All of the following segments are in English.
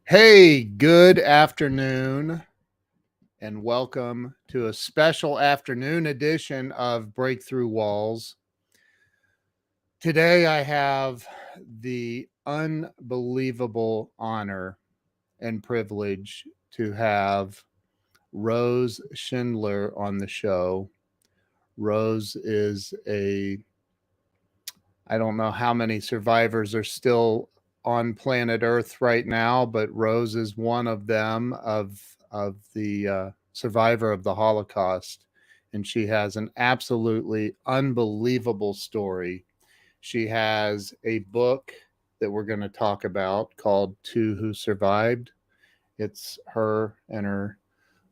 Hey, good afternoon, and welcome to a special afternoon edition of Breakthrough Walls. Today, I have the unbelievable honor and privilege to have Rose Schindler on the show. Rose is I don't know how many survivors are still on planet Earth right now, but Rose is one of them of the survivor of the Holocaust, and she has an absolutely unbelievable story. She has a book that we're going to talk about called Two Who Survived. It's her and her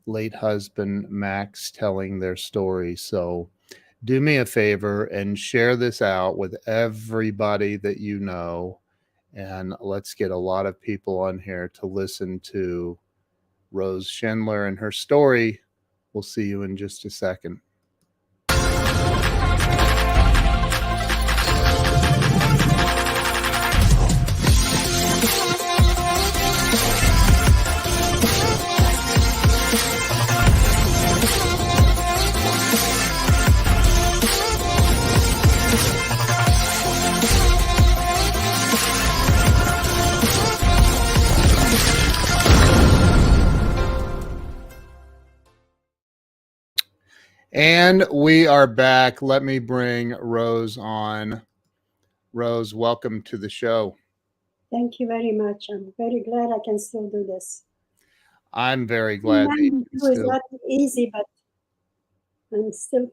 late husband Max telling their story. So do me a favor and share this out with everybody that you know. And let's get a lot of people on here to listen to Rose Schindler and her story. We'll see you in just a second. And we are back. Let me bring Rose on. Rose, welcome to the show. Thank you very much. I'm very glad I can still do this. I'm very glad that you can It's not easy, but I'm still.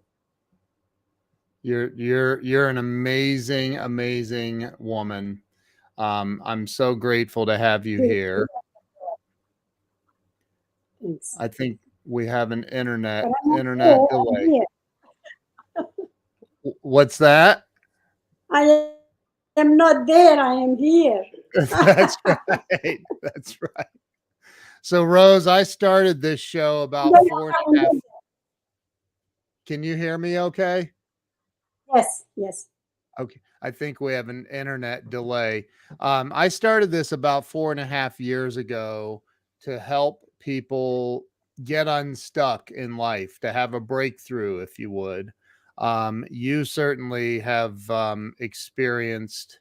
You're an amazing woman. I'm so grateful to have you here. Thanks. I think we have an internet delay. What's that? I am not there. I am here. That's right. That's right. So, Rose, I started this show about 4.5. Can you hear me okay? Yes. Okay. I think we have an internet delay. I started this about 4.5 years ago to help people get unstuck in life, to have a breakthrough, if you would. You certainly have experienced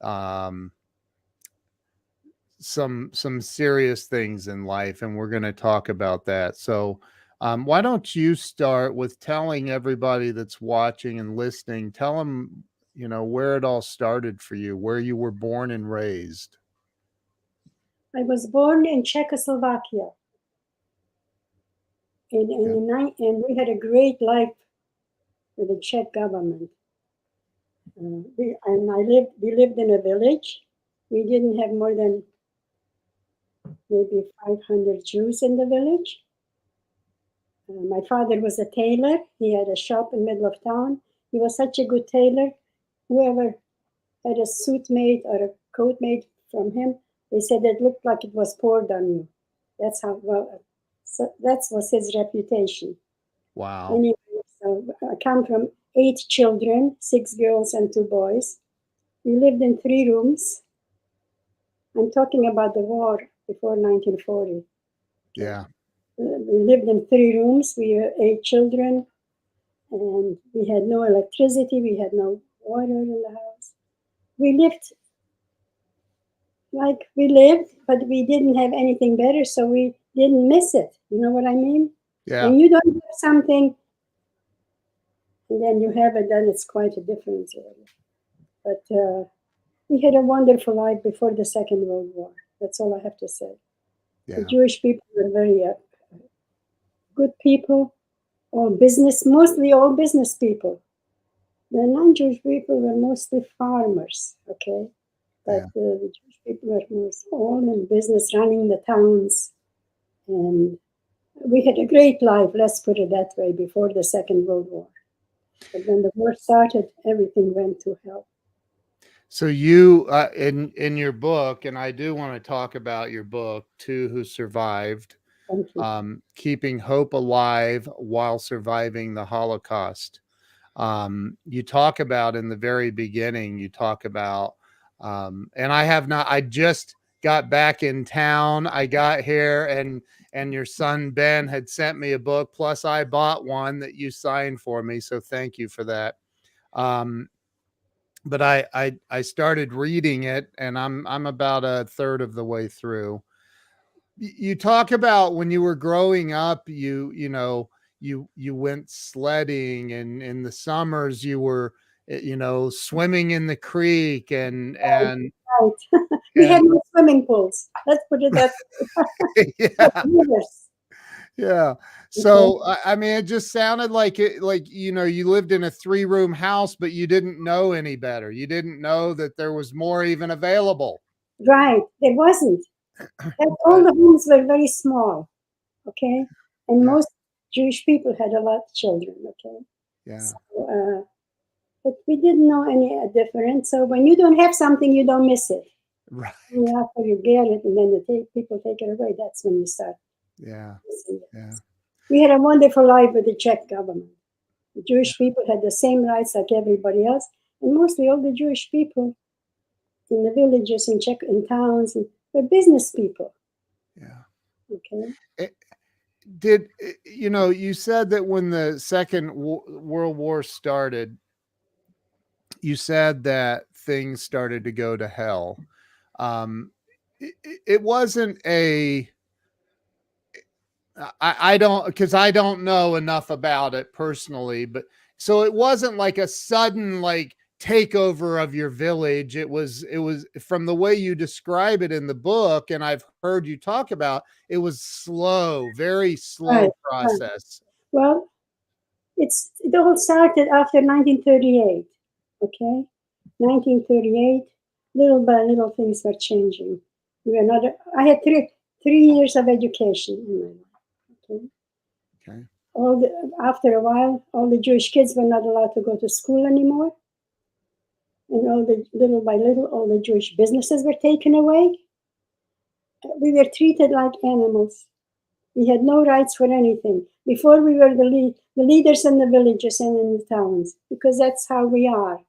some serious things in life, and we're going to talk about that. So why don't you start with telling everybody that's watching and listening, tell them, where it all started for you, where you were born and raised. I was born in Czechoslovakia. And we had a great life with the Czech government. We lived in a village. We didn't have more than maybe 500 Jews in the village. My father was a tailor. He had a shop in the middle of town. He was such a good tailor. Whoever had a suit made or a coat made from him, they said it looked like it was poured on you. That's how so that was his reputation. Wow. Anyway, so I come from 8 children, 6 girls and 2 boys. We lived in 3 rooms. I'm talking about the war before 1940. Yeah. We lived in 3 rooms. We were 8 children, and we had no electricity. We had no water in the house. We lived like we lived, but we didn't have anything better, so we didn't miss it. You know what I mean? Yeah. When you don't have something, and then you have it, then it's quite a difference. But we had a wonderful life before the Second World War. That's all I have to say. Yeah. The Jewish people were very good people, mostly all business people. The non-Jewish people were mostly farmers, okay? But the Jewish people were all in business, running the towns. And we had a great life, let's put it that way, before the Second World War. But when the war started, everything went to hell. So you, in your book, and I do want to talk about your book, Two Who Survived, Keeping Hope Alive While Surviving the Holocaust. You talk about in the very beginning, you talk about, and I have not, I just got back in town. I got here, and your son Ben had sent me a book. Plus, I bought one that you signed for me. So thank you for that. But I started reading it, and I'm about a third of the way through. You talk about when you were growing up, you know, you went sledding, and in the summers you were, you know, swimming in the creek, and Right. We had no swimming pools. Let's put it that way. yeah. Rivers. Yeah. Okay. So I mean, it just sounded like it, like, you know, you lived in a 3-room house, but you didn't know any better. You didn't know that there was more even available. Right. There wasn't. And all the homes were very small. Okay. And Yeah. most Jewish people had a lot of children. Okay. Yeah. So, but we didn't know any difference. So when you don't have something, you don't miss it. Right. And after you get it, and then people take it away, that's when you start Yeah. missing it. Yeah. We had a wonderful life with the Czech government. The Jewish people had the same rights like everybody else, and mostly all the Jewish people in the villages and Czech in towns were business people. Yeah. Okay. Did you know, you said that when the Second World War started, you said that things started to go to hell. It wasn't a, I don't, because I don't know enough about it personally, but so it wasn't like a sudden like takeover of your village. It was from the way you describe it in the book, and I've heard you talk about, it was slow, very slow Right. process. Well, it all started after 1938. Okay, 1938. Little by little, things were changing. We were not. I had three years of education in my life. Okay. Okay. After a while, all the Jewish kids were not allowed to go to school anymore, and little by little, all the Jewish businesses were taken away. We were treated like animals. We had no rights for anything. Before, we were the leaders in the villages and in the towns, because that's how we are.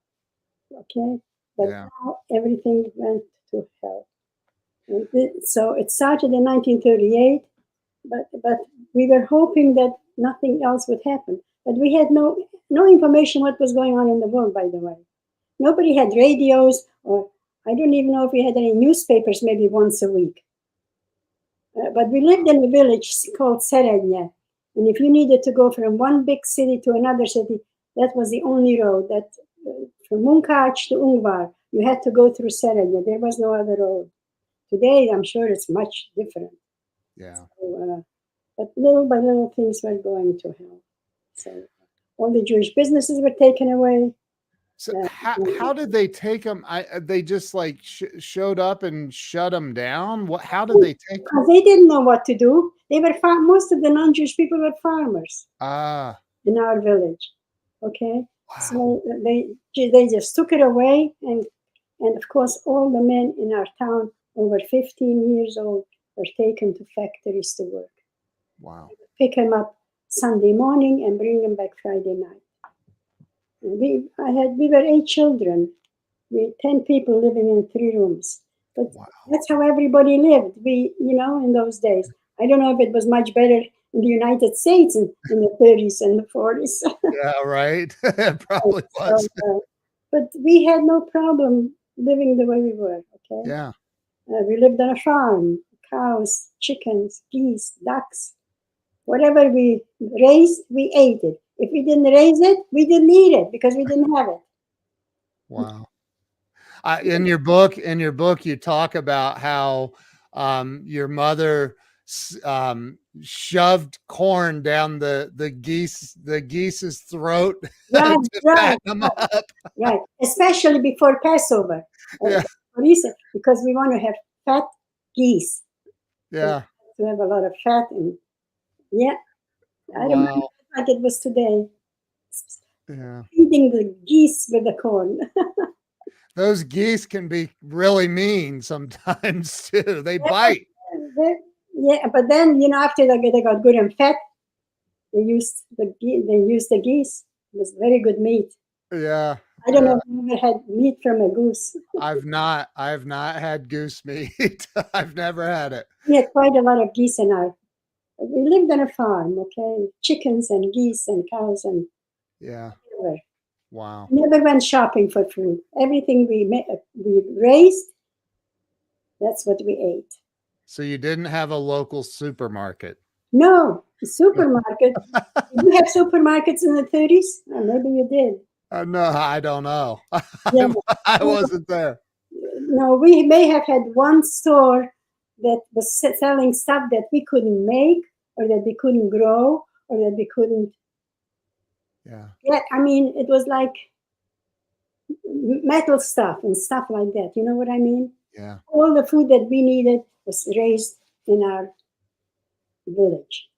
Okay, but Yeah. now everything went to hell. So it started in 1938, but we were hoping that nothing else would happen. But we had no information what was going on in the world. By the way, nobody had radios, or I don't even know if we had any newspapers. Maybe once a week. But we lived in a village called Serenya, and if you needed to go from one big city to another city, that was the only road. That from Munkac to Ungvar, you had to go through Serenya. There was no other road. Today, I'm sure it's much different. Yeah. So, but little by little, things were going to hell. So all the Jewish businesses were taken away. So how did they take them? They just like showed up and shut them down. How did they take them? Because they didn't know what to do. They were most of the non-Jewish people were farmers in our village. Okay, Wow. so they just took it away, and of course all the men in our town over 15 years old were taken to factories to work. Wow. Pick them up Sunday morning and bring them back Friday night. We were 8 children. We had 10 people living in 3 rooms. But Wow. that's how everybody lived. In those days. I don't know if it was much better in the United States in the 30s and the 40s. Yeah, right. It probably was. But we had no problem living the way we were. Okay. Yeah. We lived on a farm, cows, chickens, geese, ducks. Whatever we raised, we ate it. If we didn't raise it, we didn't eat it because we didn't have it. Wow. In your book, you talk about how your mother shoved corn down the geese's throat Right, to right, fatten them up. right. Especially before Passover. Yeah. Because we want to have fat geese. Yeah. To have a lot of fat. And yeah, I remember Wow. like it was today. Yeah. Feeding the geese with the corn. Those geese can be really mean sometimes too. They bite. Yeah, but then after they got good and fat, they used the geese. It was very good meat. Yeah. I don't know if you ever had meat from a goose. I've not had goose meat. I've never had it. We had quite a lot of geese in our. We lived on a farm, okay, chickens and geese and cows and Yeah. whatever. Wow. Never went shopping for food. Everything we raised, that's what we ate. So you didn't have a local supermarket? No, the supermarket. Did you have supermarkets in the 30s? Or maybe you did. No, I don't know. Yeah. I wasn't there. No, we may have had one store that was selling stuff that we couldn't make or that we couldn't grow or that we couldn't Yeah. get. I mean, it was like metal stuff and stuff like that. You know what I mean? Yeah. All the food that we needed was raised in our village.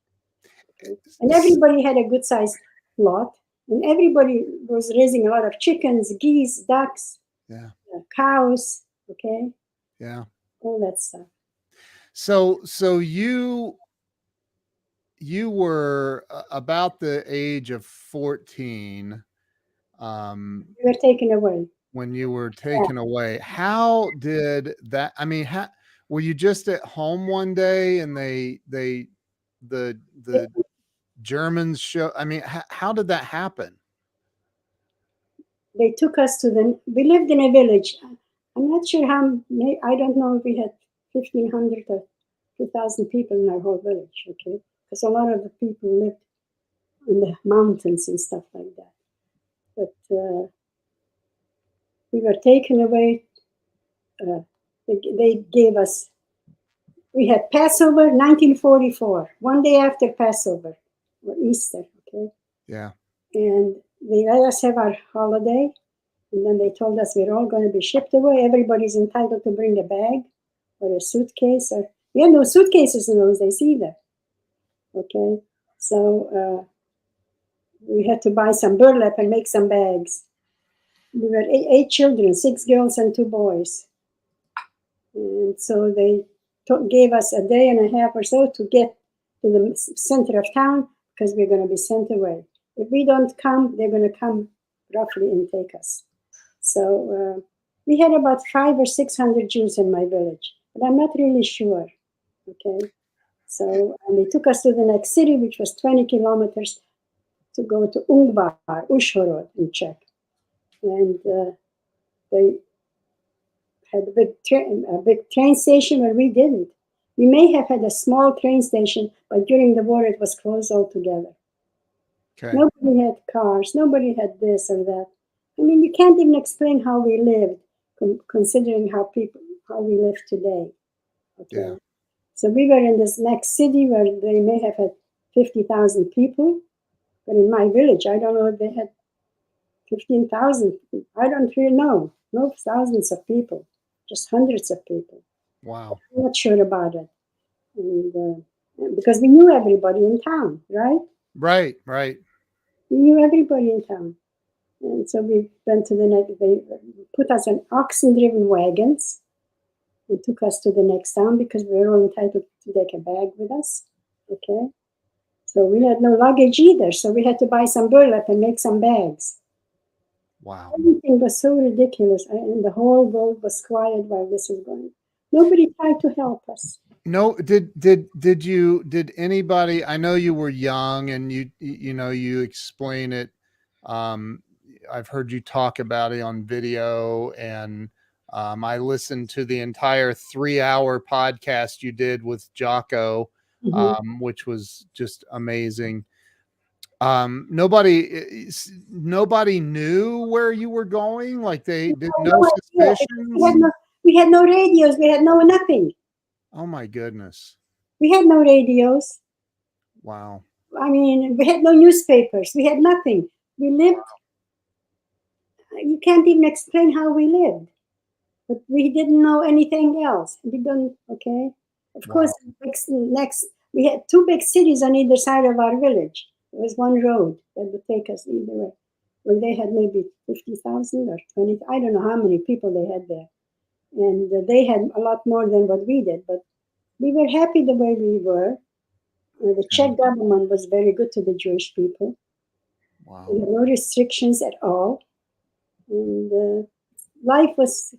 And everybody had a good sized plot, and everybody was raising a lot of chickens, geese, ducks, Yeah. cows, okay, Yeah. all that stuff. So you were about the age of 14 We were taken away. when you were taken away. How did that, I mean, were you just at home one day and the Germans show, I mean, how did that happen? They took us to we lived in a village. I'm not sure I don't know if we had 1,500 or 2,000 people in our whole village, okay? Because a lot of the people lived in the mountains and stuff like that. But we were taken away. They gave us, we had Passover 1944, one day after Passover, or Easter, okay? Yeah. And they let us have our holiday. And then they told us we're all going to be shipped away. Everybody's entitled to bring a bag or a suitcase. Or we had no suitcases in those days either. Okay, so we had to buy some burlap and make some bags. We were eight children, 6 girls and 2 boys. And so they gave us a day and a half or so to get to the center of town because we're going to be sent away. If we don't come, they're going to come roughly and take us. So we had about 500 or 600 Jews in my village, but I'm not really sure. Okay, so and they took us to the next city, which was 20 kilometers, to go to Ungvar, Ushhorod in Czech, and they had a big train station where we didn't. We may have had a small train station, but during the war it was closed altogether. Okay. Nobody had cars. Nobody had this or that. I mean, you can't even explain how we lived, considering how we live today. Okay. Yeah. So we were in this next city where they may have had 50,000 people, but in my village, I don't know if they had 15,000. I don't really know. No thousands of people, just hundreds of people. Wow. I'm not sure about it. And because we knew everybody in town, right? Right, right. We knew everybody in town. And so we went to the next, they put us in oxen-driven wagons and took us to the next town because we were all entitled to take a bag with us. Okay. So we had no luggage either. So we had to buy some burlap and make some bags. Wow. Everything was so ridiculous. And the whole world was quiet while this was going. Nobody tried to help us. No, did anybody, I know you were young and you explain it. I've heard you talk about it on video, and I listened to the entire 3-hour podcast you did with Jocko, which was just amazing. Nobody knew where you were going. Like they did no suspicions. We had no radios. We had no nothing. Oh my goodness. We had no radios. Wow. I mean, we had no newspapers. We had nothing. We lived. You can't even explain how we lived. But we didn't know anything else. We don't, okay? Of course, next, we had 2 big cities on either side of our village. There was one road that would take us either way. Where they had maybe 50,000 or 20, I don't know how many people they had there. And they had a lot more than what we did. But we were happy the way we were. The Czech government was very good to the Jewish people. Wow. There were no restrictions at all. And life was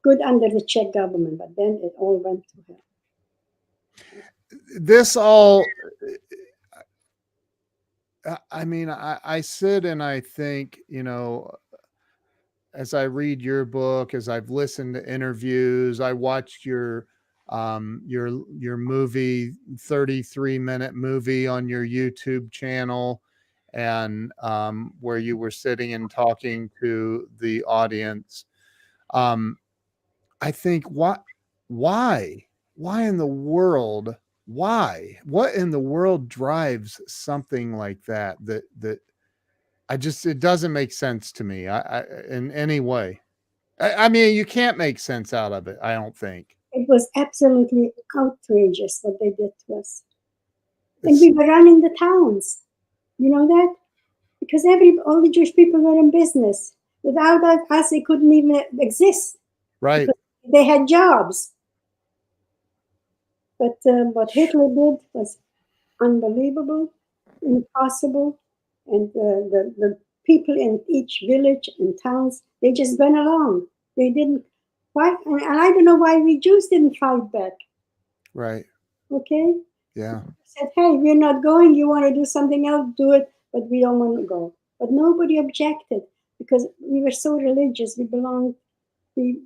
good under the Czech government, but then it all went to hell. This all, I mean, I sit and I think, you know, as I read your book, as I've listened to interviews, I watched your movie, 33-minute movie on your YouTube channel, and where you were sitting and talking to the audience. I think, why in the world, what in the world drives something like that it doesn't make sense to me. In any way. I mean, you can't make sense out of it, I don't think. It was absolutely outrageous what they did to us. And we were running the towns. You know that? Because all the Jewish people were in business. Without us, they couldn't even exist. Right. They had jobs. But what Hitler did was unbelievable, impossible. And the people in each village and towns, they just went along. They didn't fight. And I don't know why we Jews didn't fight back. Right. Okay? Yeah. Said, hey, we're not going. You want to do something else, do it. But we don't want to go. But nobody objected because we were so religious. We belonged to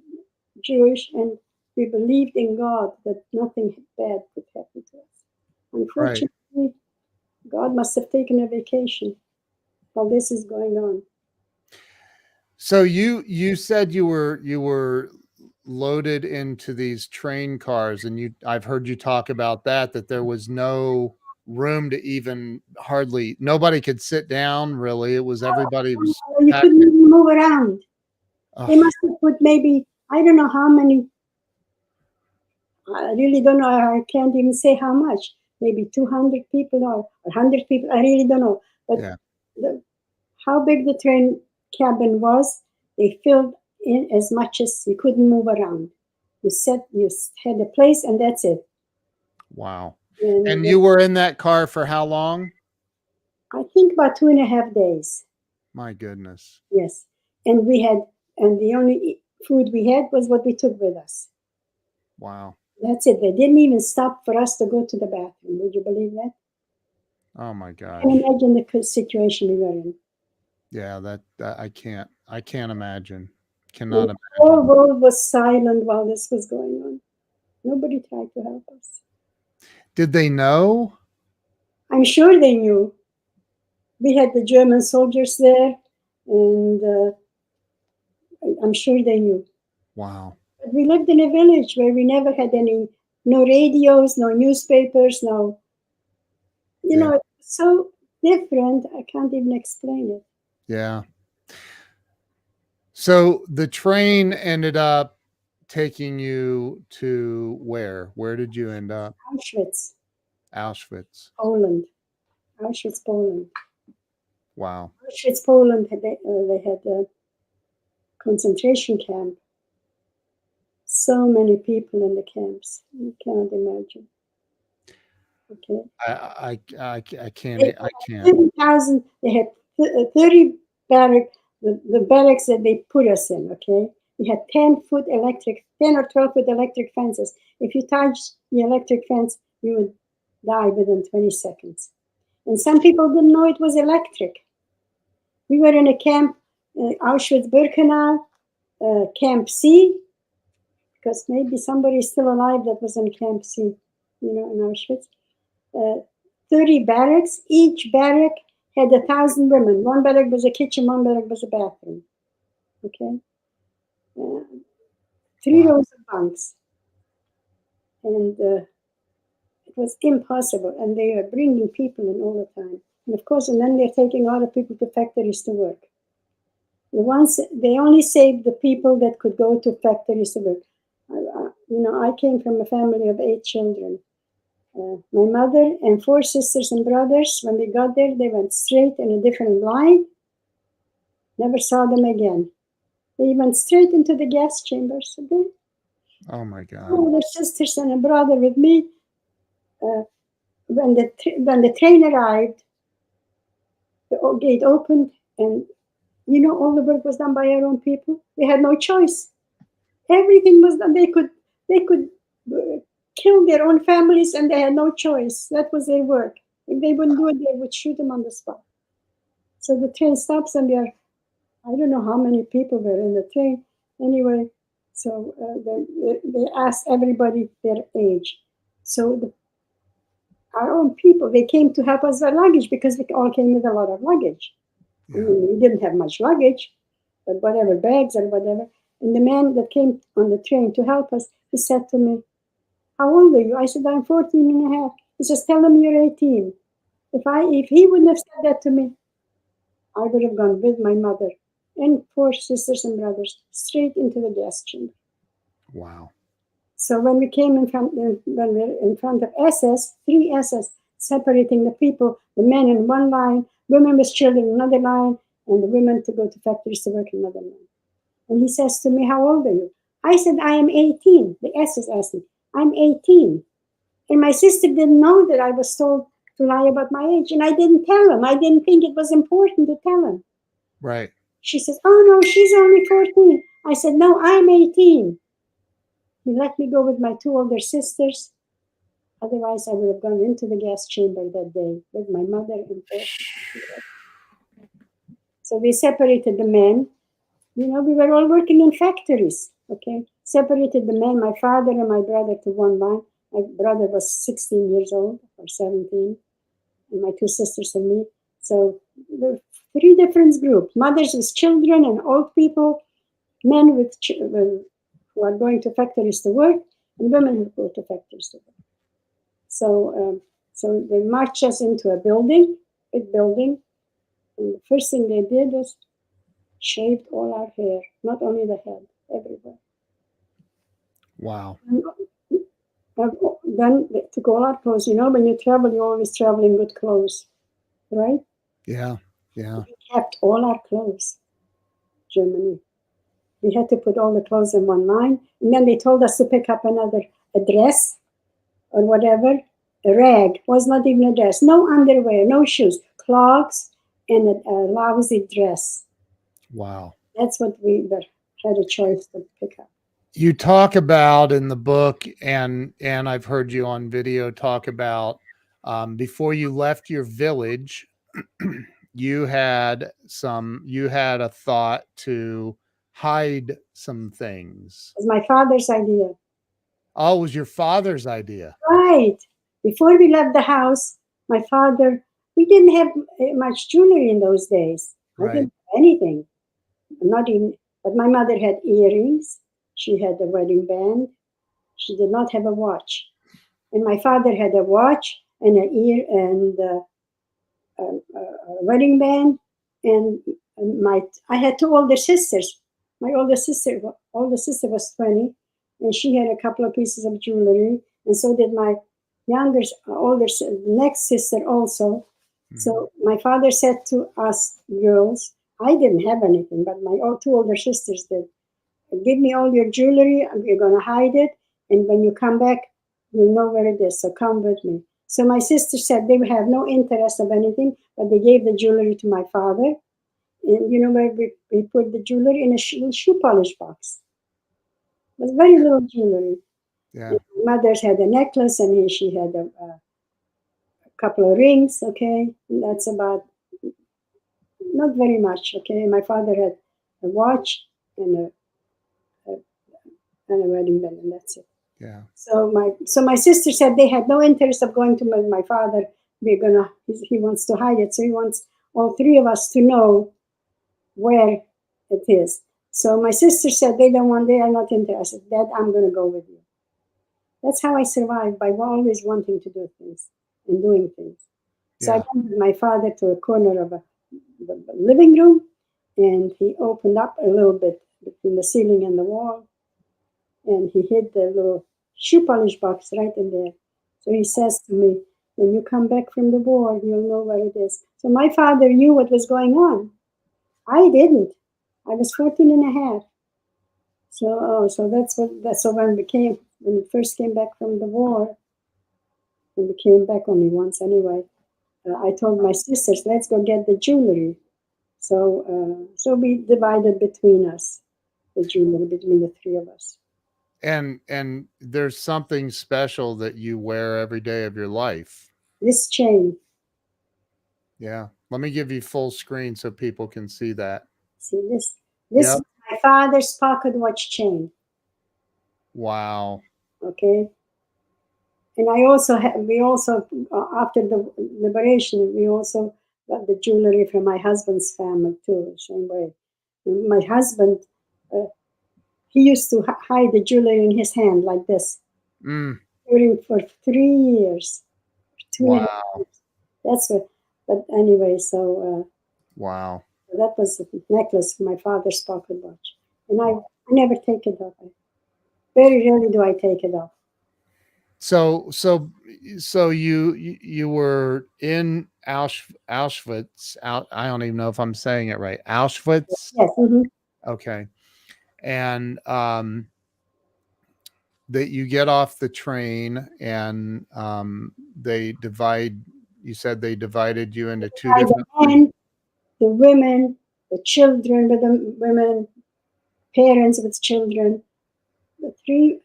Jewish, and we believed in God that nothing bad could happen to us. Unfortunately, right. God must have taken a vacation while this is going on. So you said you were loaded into these train cars, and I've heard you talk about that there was no room to even nobody could sit down, really. It was everybody was you couldn't even move around. They must have put maybe, I don't know how many, I really don't know, I can't even say how much, maybe 200 people or 100 people, I really don't know. But how big the train cabin was, they filled in as much as you couldn't move around. You had a place and that's it. Wow. And you were in that car for how long? I think about 2.5 days. My goodness. Yes. And the only food we had was what we took with us. Wow. That's it. They didn't even stop for us to go to the bathroom. Would you believe that? Oh my gosh. I can imagine the situation we were in. Yeah, that I can't imagine. Cannot imagine. The whole world was silent while this was going on. Nobody tried to help us. Did they know? I'm sure they knew. We had the German soldiers there, and I'm sure they knew. Wow. But we lived in a village where we never had no radios, no newspapers, no, you know, it's so different. I can't even explain it. Yeah. So the train ended up taking you to where? Where did you end up? Auschwitz. Poland. Auschwitz, Poland. Wow. Auschwitz, Poland, they had a concentration camp. So many people in the camps. You cannot imagine. Okay. I can't. 30,000. They had 30 barracks. The barracks that they put us in. Okay. We had 10 or 12 foot electric fences. If you touched the electric fence, you would die within 20 seconds. And some people didn't know it was electric. We were in a camp, Auschwitz-Birkenau, Camp C, because maybe somebody is still alive that was in Camp C, in Auschwitz. 30 barracks. Each barrack had 1,000 women. One barrack was a kitchen, one barrack was a bathroom. Okay? 3 rows of bunks. And it was impossible. And they were bringing people in all the time. And of course, and then they're taking other people to factories to work. They only saved the people that could go to factories to work. I came from a family of 8 children. My mother and 4 sisters and brothers, when they got there, they went straight in a different line. Never saw them again. They went straight into the gas chambers again. Oh my God. 2 other sisters and a brother with me. When the train arrived, the gate opened and all the work was done by our own people. They had no choice. Everything was done. They could kill their own families, and they had no choice. That was their work. If they wouldn't do it, they would shoot them on the spot. So the train stops, and I don't know how many people were in the train. Anyway, so they asked everybody their age. So our own people, they came to help us with luggage, because we all came with a lot of luggage. Yeah. I mean, we didn't have much luggage, but whatever, bags or whatever. And the man that came on the train to help us, he said to me, "How old are you?" I said, "I'm 14 and a half. He says, "Tell him you're 18. If he wouldn't have said that to me, I would have gone with my mother and 4 sisters and brothers straight into the gas chamber." Wow. So when we came when we're in front of SS, 3 SS, separating the people, the men in one line, women with children in another line, and the women to go to factories to work in another line. And he says to me, "How old are you?" I said, "I am 18. The SS asked me, "I'm 18. And my sister didn't know that I was told to lie about my age. And I didn't tell him. I didn't think it was important to tell him. Right. She says, "Oh, no, she's only 14. I said, "No, I'm 18. He let me go with my 2 older sisters. Otherwise, I would have gone into the gas chamber that day with my mother and father. So we separated the men. We were all working in factories, okay? Separated the men, my father and my brother, to one line. My brother was 16 years old or 17, and my 2 sisters and me. So there were 3 different groups: mothers with children and old people, men who are going to factories to work, and women who go to factories to work. So they marched us into a big building, and the first thing they did was shaved all our hair, not only the head, everywhere. Wow. Then they took all our clothes. When you travel, you always travel in good clothes, right? Yeah. Yeah. We kept all our clothes, Germany. We had to put all the clothes in one line. And then they told us to pick up a dress or whatever. A rag was not even a dress. No underwear, no shoes, clogs, and a lousy dress. Wow. That's what we had a choice to pick up. You talk about in the book, and I've heard you on video talk about before you left your village, you had a thought to hide some things. It was my father's idea. Oh, it was your father's idea. Right. Before we left the house, my father, we didn't have much jewelry in those days. I Right. didn't have anything. Not even, but my mother had earrings. She had a wedding band. She did not have a watch. And my father had a watch and a wedding band. And I had 2 older sisters. My older sister was 20, and she had a couple of pieces of jewelry, and so did my next sister also. Mhm. So my father said to us girls, I didn't have anything, but my 2 older sisters did. "Give me all your jewelry, we're going to hide it, and when you come back, you'll know where it is, so come with me." So my sister said they have no interest of anything, but they gave the jewelry to my father. And where we put the jewelry? In a shoe polish box. It was very little jewelry. Yeah. Mother's had a necklace, and she had a couple of rings, okay? And that's about, not very much, okay? My father had a watch and a wedding band, and that's it. Yeah. So my sister said they had no interest of going to my father. He wants to hide it, so he wants all 3 of us to know where it is. So my sister said they are not interested. Dad, I'm going to go with you. That's how I survived, by always wanting to do things and doing things. So I went with my father to a corner of the living room, and he opened up a little bit between the ceiling and the wall, and he hid the little shoe polish box right in there. So he says to me, "When you come back from the war, you'll know where it is." So my father knew what was going on. I didn't. I was 14 and a half. So when we first came back from the war, and we came back only once anyway, I told my sisters, "Let's go get the jewelry." So we divided between us, the jewelry between the three of us. And there's something special that you wear every day of your life. This chain, Yeah. Let me give you full screen so people can see that. see this Yep. is my father's pocket watch chain. Wow. Okay. And I also we also after the liberation, we also got the jewelry from my husband's family too, same way. My husband, he used to hide the jewelry in his hand like this during for 3 years, 2.5 Wow. years. That's what. But anyway, so Wow. that was a necklace from my father's pocket watch, and I never take it off. Very rarely do I take it off. So you were in Auschwitz. I don't even know if I'm saying it right. Auschwitz. Yes. Mm-hmm. Okay. And that you get off the train and they divide. You said they divided you into two different. The men, the women, the children with the women, parents with children. Three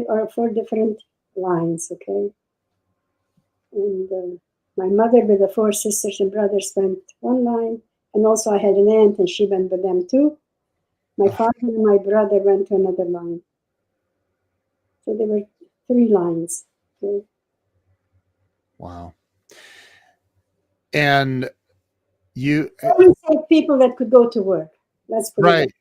or four different lines. Okay. And my mother with the four sisters and brothers went one line, and also I had an aunt and she went with them too. My father and my brother went to another line. So there were 3 lines. Okay. Wow. And you only said people that could go to work. Let's put right. it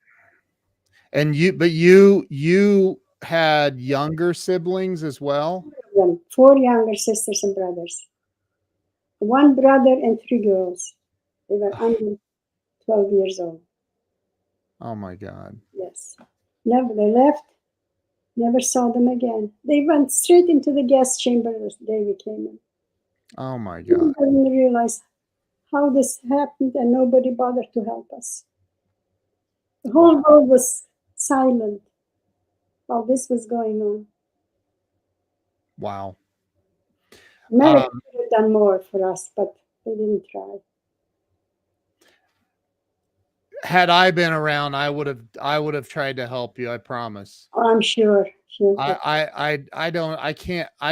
And you had younger siblings as well? that. 4 younger sisters and brothers. 1 brother and 3 girls. They were under 12 years old. Oh my God. Yes. Never they left. Never saw them again. They went straight into the gas chamber the day we came in. Oh my God. I didn't realize how this happened and nobody bothered to help us. The whole world was silent while this was going on. Wow. America could have done more for us, but they didn't try. Had I been around, I would have tried to help you. I promise. Oh, I'm sure. I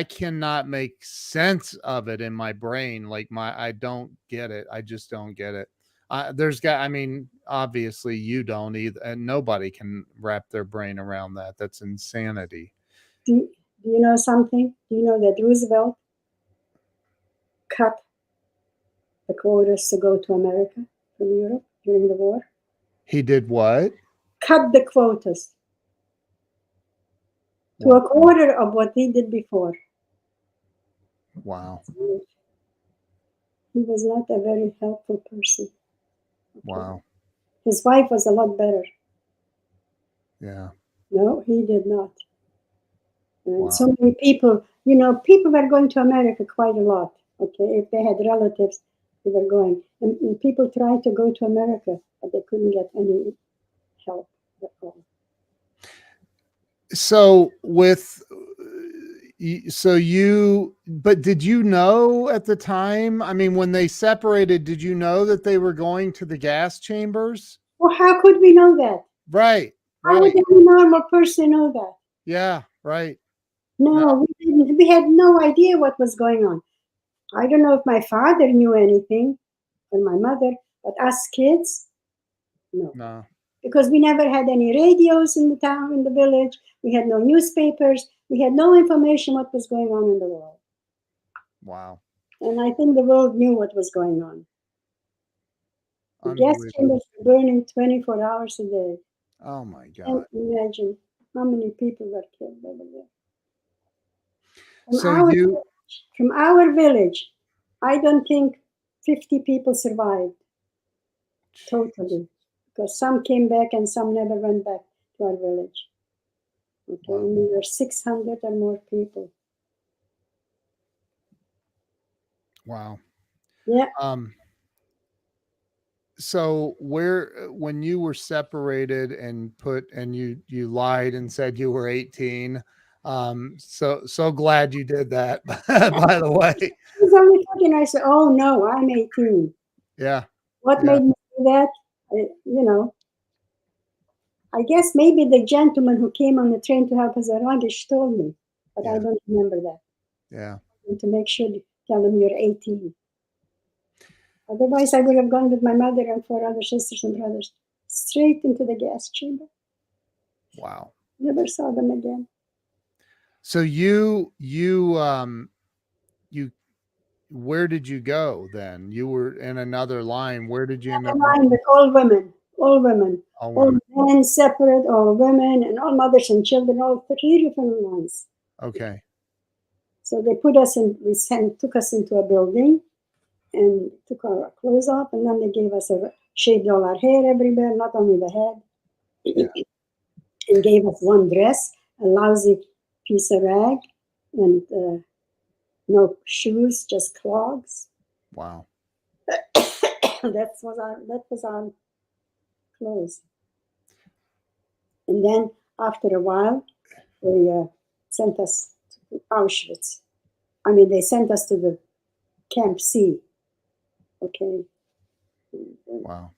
cannot make sense of it in my brain. Like I don't get it. I just don't get it. I mean, obviously you don't either, and nobody can wrap their brain around that. That's insanity. Do you know something? Do you know that Roosevelt cut the quotas to go to America from Europe during the war? He did what? Cut the quotas to a quarter of what he did before. Wow. He was not a very helpful person. Okay. Wow. His wife was a lot better. Yeah. No, he did not. And so many people, people were going to America quite a lot. Okay, if they had relatives, they were going. And people tried to go to America, but they couldn't get any help at all. So but did you know at the time? I mean, when they separated, did you know that they were going to the gas chambers? Well, how could we know that? Right. How would any normal person know that? Yeah, right. No, we didn't. We had no idea what was going on. I don't know if my father knew anything, or my mother, but us kids, no. Because we never had any radios in the town, in the village. We had no newspapers. We had no information what was going on in the world. Wow. And I think the world knew what was going on. The gas chambers were burning 24 hours a day. Oh my God. Can't imagine how many people were killed over there. From our village, I don't think 50 people survived totally, because some came back and some never went back to our village. Okay, and we were 600 or more people. Wow. Yeah. So when you were separated and you lied and said you were 18, so glad you did that. By the way, I was only 14. I said, "Oh no, I'm 18." Yeah. What made me that, you know, I guess maybe the gentleman who came on the train to help us with luggage told me, but I don't remember that. Yeah. And to make sure to tell him you're 18. Otherwise, I would have gone with my mother and 4 other sisters and brothers straight into the gas chamber. Wow. Never saw them again. So where did you go then? You were in another line. Where did you end up? Line with all women, all women. men separate, all women, and all mothers and children, all 3 different lines. Okay. So they put us in. Took us into a building, and took our clothes off, and then they gave us shaved all our hair everywhere, not only the head, and gave us one dress, a lousy piece of rag, and no shoes, just clogs. Wow. That was our clothes. And then after a while, they sent us to Auschwitz. I mean, they sent us to the Camp C. Okay. Wow.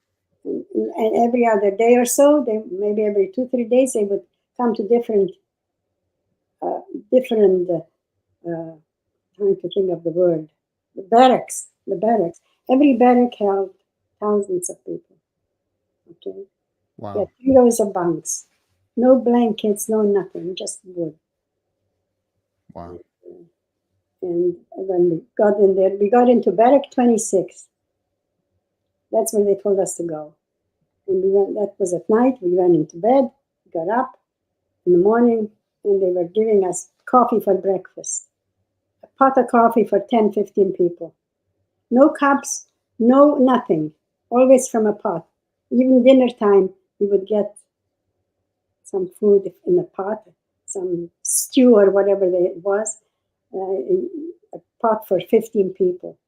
And every other day or so, maybe every 2-3 days, they would come to different. Trying to think of the word. The barracks. Every barrack held thousands of people. Okay. Wow. There 3 rows of bunks. No blankets, no nothing, just wood. Wow. And when we got in there, we got into barrack 26. That's where they told us to go. And we went. That was at night. We went into bed, got up in the morning, and they were giving us coffee for breakfast. A pot of coffee for 10, 15 people. No cups, no nothing. Always from a pot. Even dinner time, we would get some food in a pot, some stew or whatever it was, a pot for 15 people.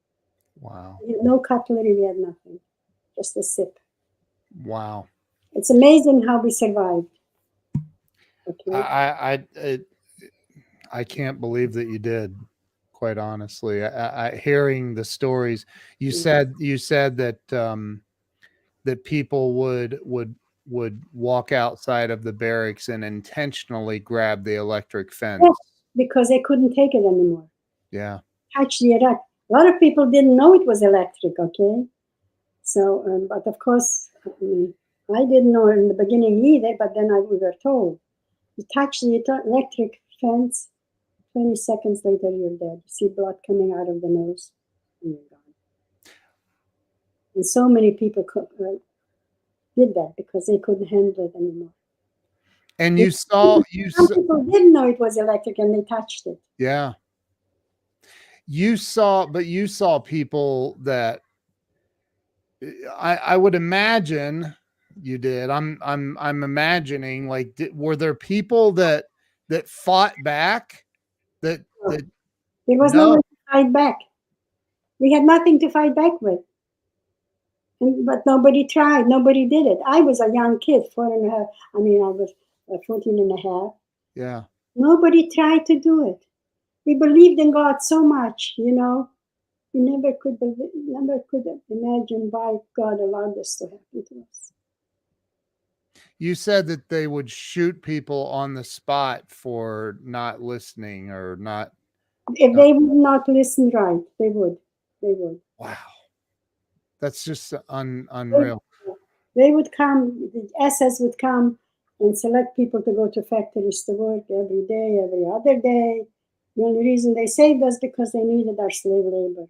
Wow. No cutlery, we had nothing, just a sip. Wow. It's amazing how we survived. Okay. I can't believe that you did, quite honestly. I hearing the stories, you said that that people would walk outside of the barracks and intentionally grab the electric fence. Yes, because they couldn't take it anymore. Yeah. Touch the electric. A lot of people didn't know it was electric, okay? So, but of course, I didn't know in the beginning either, but then we were told. You touch the electric fence, 20 seconds later you're dead. You see blood coming out of the nose, and you're gone. And so many people did that because they couldn't handle it anymore. And some people didn't know it was electric and they touched it. Yeah. You saw people that I would imagine you did. I'm imagining, like, were there people that fought back? There was no one to fight back. We had nothing to fight back with. But nobody tried. Nobody did it. I was a young kid, 4.5. I was 14 and a half. Yeah. Nobody tried to do it. We believed in God so much, you know. We never could imagine why God allowed this to happen to us. You said that they would shoot people on the spot for not listening or not. If they would not listen right, they would. Wow. That's just unreal. They would come, the SS would come and select people to go to factories to work every day, every other day. The only reason they saved us because they needed our slave labor.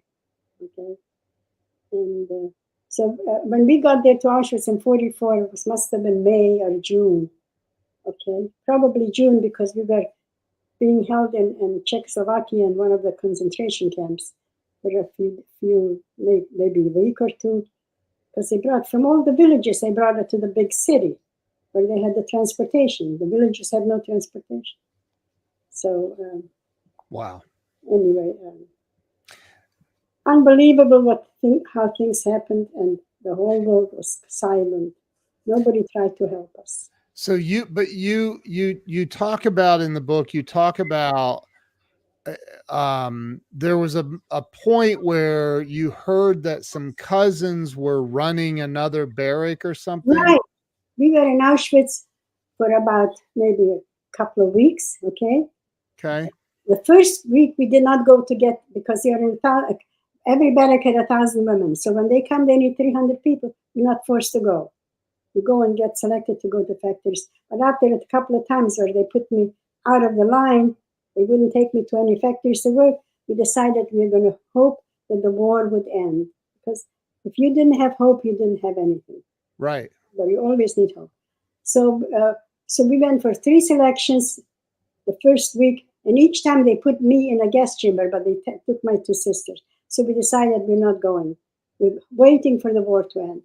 Okay. And so when we got there to Auschwitz in 1944, it must have been May or June. Okay. Probably June because we were being held in Czechoslovakia in one of the concentration camps for a few maybe a week or two. Because they brought from all the villages, they brought it to the big city where they had the transportation. The villages had no transportation. So, wow. Anyway, unbelievable how things happened, and the whole world was silent. Nobody tried to help us. So you talk about in the book, you talk about there was a point where you heard that some cousins were running another barrack or something. Right. We were in Auschwitz for about maybe a couple of weeks. Okay. Okay. The first week we did not go to get, because you're in every barrack had 1,000 women. So when they come, they need 300 people. You're not forced to go. You go and get selected to go to factories. But after a couple of times where they put me out of the line, they wouldn't take me to any factories to work. We decided we were going to hope that the war would end. Because if you didn't have hope, you didn't have anything. Right. But you always need hope. So, so we went for 3 selections the first week, and each time they put me in a guest chamber, but they took my 2 sisters. So we decided we're not going. We're waiting for the war to end.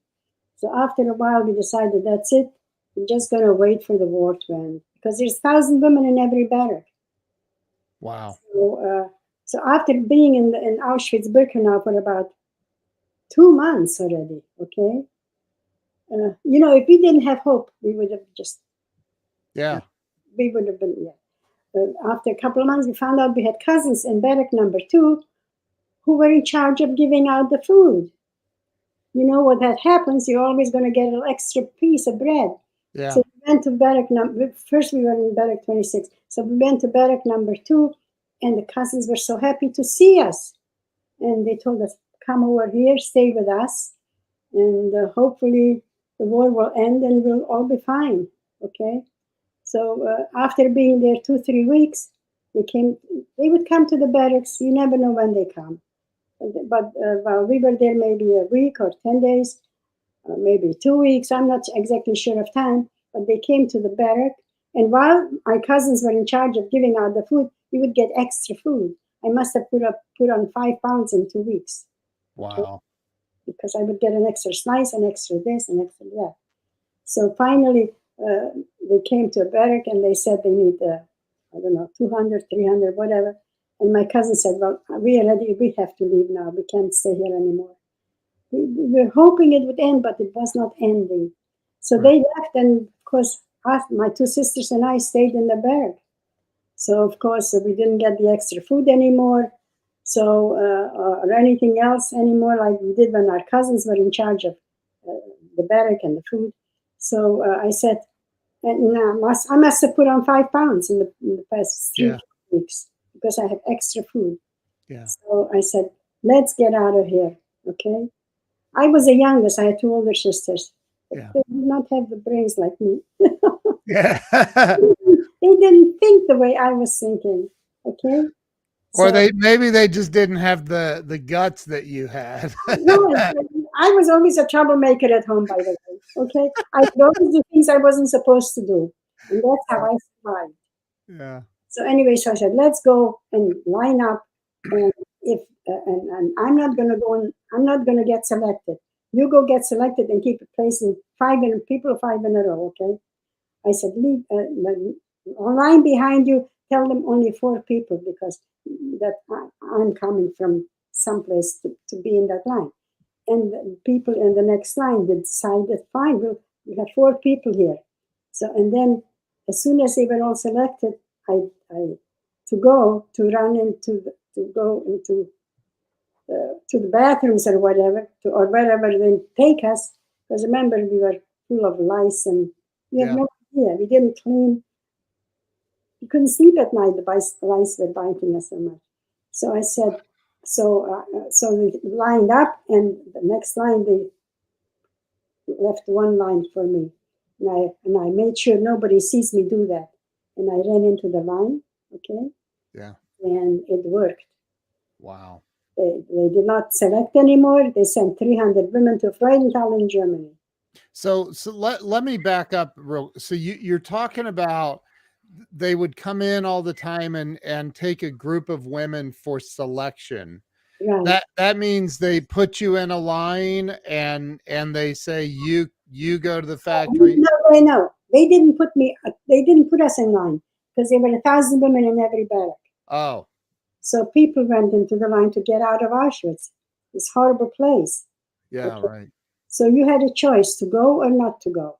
So after a while, we decided that's it. We're just going to wait for the war to end, because there's 1,000 women in every barrack. Wow. So after being in Auschwitz-Birkenau for about 2 months already, okay, you know, if we didn't have hope, we would have just, we would have been, after a couple of months, we found out we had cousins in barrack number 2 who were in charge of giving out the food. You know what that happens, you're always going to get an extra piece of bread. Yeah. So we went to barrack number, first we were in barrack 26. So we went to barrack number 2, and the cousins were so happy to see us. And they told us, come over here, stay with us, and hopefully the war will end and we'll all be fine, okay? So after being there 2-3 weeks, they would come to the barracks. You never know when they come. But while we were there maybe a week or 10 days, maybe 2 weeks, I'm not exactly sure of time, but they came to the barrack. And while my cousins were in charge of giving out the food, we would get extra food. I must have put on 5 pounds in 2 weeks. Wow. Okay? Because I would get an extra slice, an extra this, and extra that. So finally, they came to a barrack and they said they need, I don't know, 200, 300, whatever. And my cousin said, well, we have to leave now. We can't stay here anymore. We were hoping it would end, but it was not ending. So they left, and of course, my 2 sisters and I stayed in the barrack. So of course, we didn't get the extra food anymore, so or anything else anymore, like we did when our cousins were in charge of the barrack and the food. So I said, and I must have put on 5 pounds in the past 3 weeks because I have extra food. Yeah. So I said, let's get out of here, okay? I was the youngest. I had 2 older sisters. Yeah. They did not have the brains like me. Yeah. They didn't think the way I was thinking, okay? Or maybe they just didn't have the guts that you had. No, I was always a troublemaker at home, by the way, okay? I would always do things I wasn't supposed to do, and that's how I survived. Yeah. So anyway, so I said, let's go and line up, and and I'm not going to go and I'm not going to get selected. You go get selected and keep placing 5 people 5 in a row, okay? I said, leave line behind you. Tell them only 4 people because that I'm coming from someplace to be in that line. And the people in the next line decided, fine, we have 4 people here. So and then as soon as they were all selected, I to go to the bathrooms or whatever, or wherever they take us. Because remember, we were full of lice and we had no idea. We didn't clean. We couldn't sleep at night. The lice were biting us so much. So I said, so we lined up, and the next line they left 1 line for me, and I made sure nobody sees me do that, and I ran into the line, okay. Yeah. And it worked. Wow. They did not select anymore. They sent 300 women to Freudenthal in Germany. So let me back up real. So you're talking about they would come in all the time and take a group of women for selection. Right. That means they put you in a line and they say you go to the factory. No. They didn't put me. They didn't put us in line because there were 1,000 women in every barrack. Oh. So people went into the line to get out of Auschwitz, this horrible place. Yeah, okay. Right. So you had a choice to go or not to go.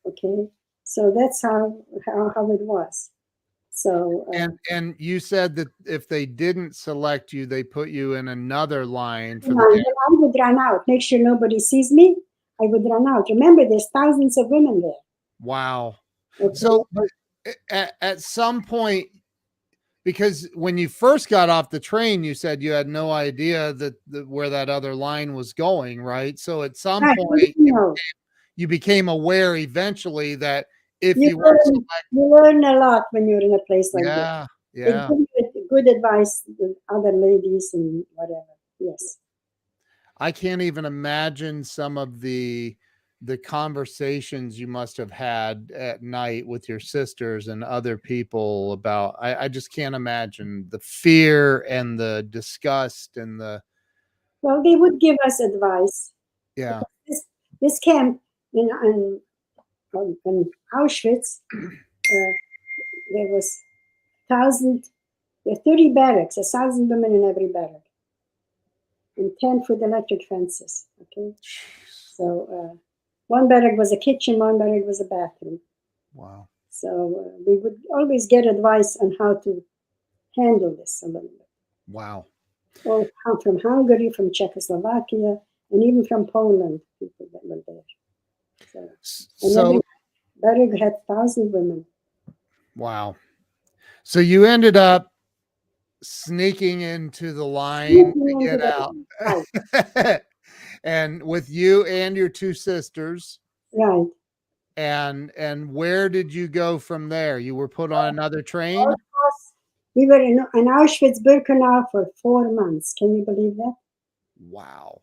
Okay. So that's how it was. So And you said that if they didn't select you, they put you in another line for then the I would run out, make sure nobody sees me. I would run out. Remember, there's thousands of women there. wow. Okay? So, but at some point, because when you first got off the train, you said you had no idea that where that other line was going, right? So at some Right, point, no. you became aware eventually that if You you weren't selected, you learn a lot when you're in a place like this. yeah, They yeah. give you good advice with other ladies and whatever. Yes. I can't even imagine some of the conversations you must have had at night with your sisters and other people about I just can't imagine the fear and the disgust and the Well, they would give us advice. yeah. This camp in Auschwitz, there was 30 barracks, 1,000 women in every barrack, and 10-foot electric fences. Okay, so one barrack was a kitchen, one barrack was a bathroom. Wow. So we would always get advice on how to handle this a little bit. Wow. Or from Hungary, from Czechoslovakia, and even from Poland, people that were there. So every barrack had 1,000 women. Wow. So you ended up sneaking into the line to get out. Right. And with you and your two sisters. Right. And where did you go from there? You were put on another train? We were in Auschwitz-Birkenau for 4 months. Can you believe that? Wow.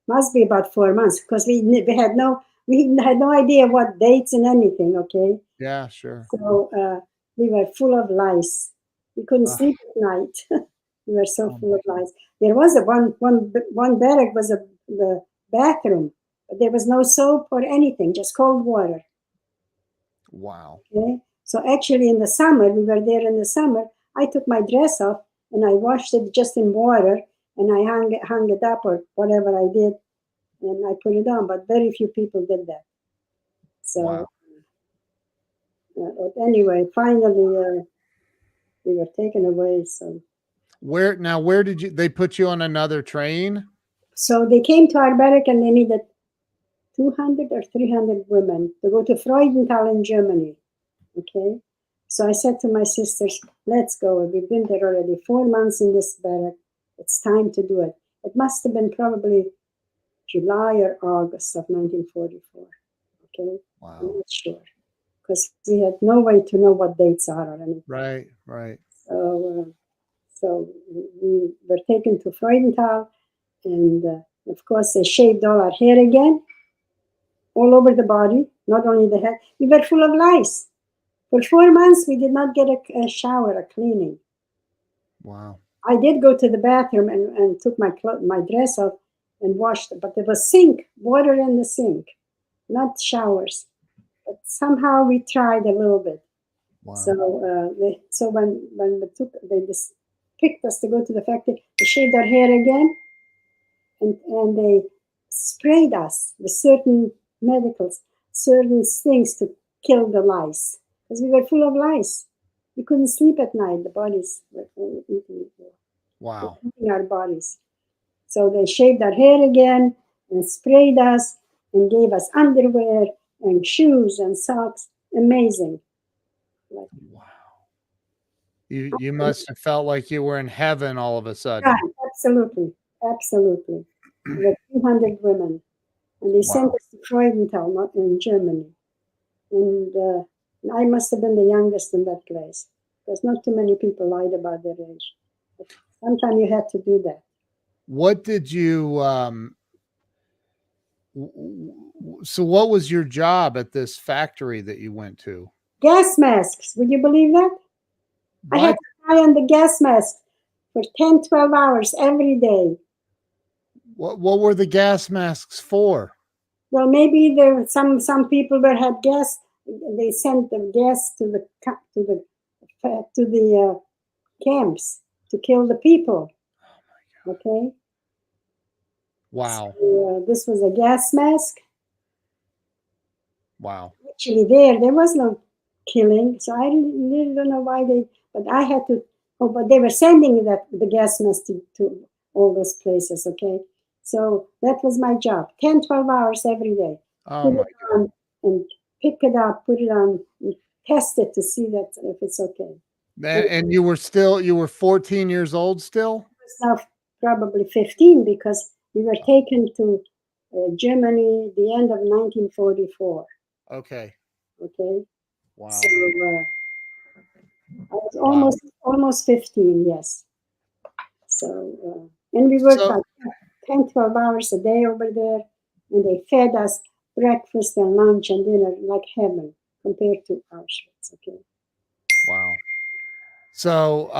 Must be about 4 months because we had no idea what dates and anything. Okay. Yeah, sure. So we were full of lice. We couldn't sleep at night. We were so full of lice. There was one barrack was the bathroom, but there was no soap or anything, just cold water. Wow. Okay. So actually, in the summer, we were there in the summer. I took my dress off and I washed it just in water, and I hung it up or whatever I did, and I put it on. But very few people did that. So, wow. But anyway, finally, we were taken away. So where did they put you on another train? So they came to our barrack and they needed 200 or 300 women to go to Freudenthal in Germany. Okay. So I said to my sisters, let's go. We've been there already 4 months in this barrack. It's time to do it. It must have been probably July or August of 1944. Okay. Wow. I'm not sure. Because we had no way to know what dates are or anything. Right, right. So we were taken to Freudenthal, and of course they shaved all our hair again, all over the body, not only the head. We were full of lice. For 4 months, we did not get a shower, a cleaning. Wow. I did go to the bathroom and took my dress off and washed it, but there was water in the sink, not showers. But somehow we tried a little bit. Wow. So when they just picked us to go to the factory, they shaved our hair again, and they sprayed us with certain things to kill the lice, because we were full of lice. We couldn't sleep at night. The bodies were eating our bodies. So they shaved our hair again and sprayed us and gave us underwear and shoes and socks. Amazing. Wow. You must have felt like you were in heaven all of a sudden. Right, absolutely. There were 200 women. And they sent us to Freudenthal, not in Germany. And I must have been the youngest in that place, because not too many people lied about their age. But sometimes you had to do that. What did you so what was your job at this factory that you went to? Gas masks. Would you believe that? What? I had to try on the gas mask for 10, 12 hours every day. What were the gas masks for? Well, maybe there some people that had gas. They sent the gas to the camps to kill the people. Oh my God. Okay. Wow. So, this was a gas mask. Wow. Actually, there was no killing. So I really don't know why but I had to, oh, but they were sending the gas mask to all those places, okay? So that was my job, 10, 12 hours every day. Oh my God. And pick it up, put it on, and test it to see that if it's okay. And you were 14 years old still? I was now probably 15 because we were taken to Germany the end of 1944. Okay. Okay. Wow. So I was almost 15, yes. So, and we worked like 10, 12 hours a day over there, and they fed us breakfast and lunch and dinner like heaven compared to Auschwitz. Okay. Wow. So,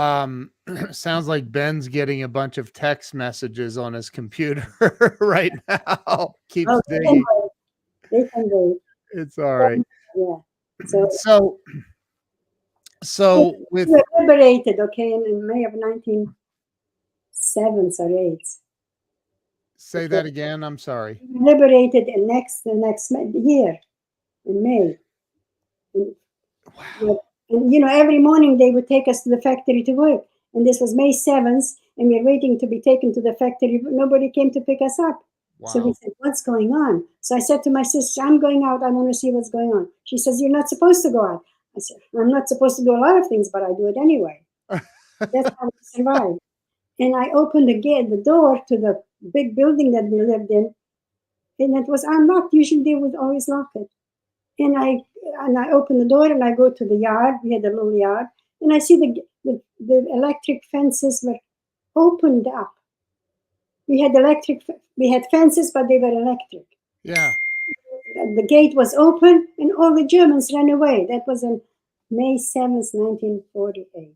sounds like Ben's getting a bunch of text messages on his computer right now. Keeps digging. They can wait. It's all right. Yeah. So with we were liberated, okay, in May of 1907 or 8. Say that again. I'm sorry. We were liberated the next year in May. Wow. And every morning they would take us to the factory to work. And this was May 7th, and we were waiting to be taken to the factory. Nobody came to pick us up. Wow. So we said, what's going on? So I said to my sister, I'm going out. I want to see what's going on. She says, you're not supposed to go out. I said, I'm not supposed to do a lot of things, but I do it anyway. That's how we survived. And I opened the door to the big building that we lived in, and it was unlocked. Usually they would always lock it. And I open the door and I go to the yard. We had a little yard, and I see the electric fences were opened up. We had fences, but they were electric. Yeah. The gate was open, and all the Germans ran away. That was on May 7th, 1948.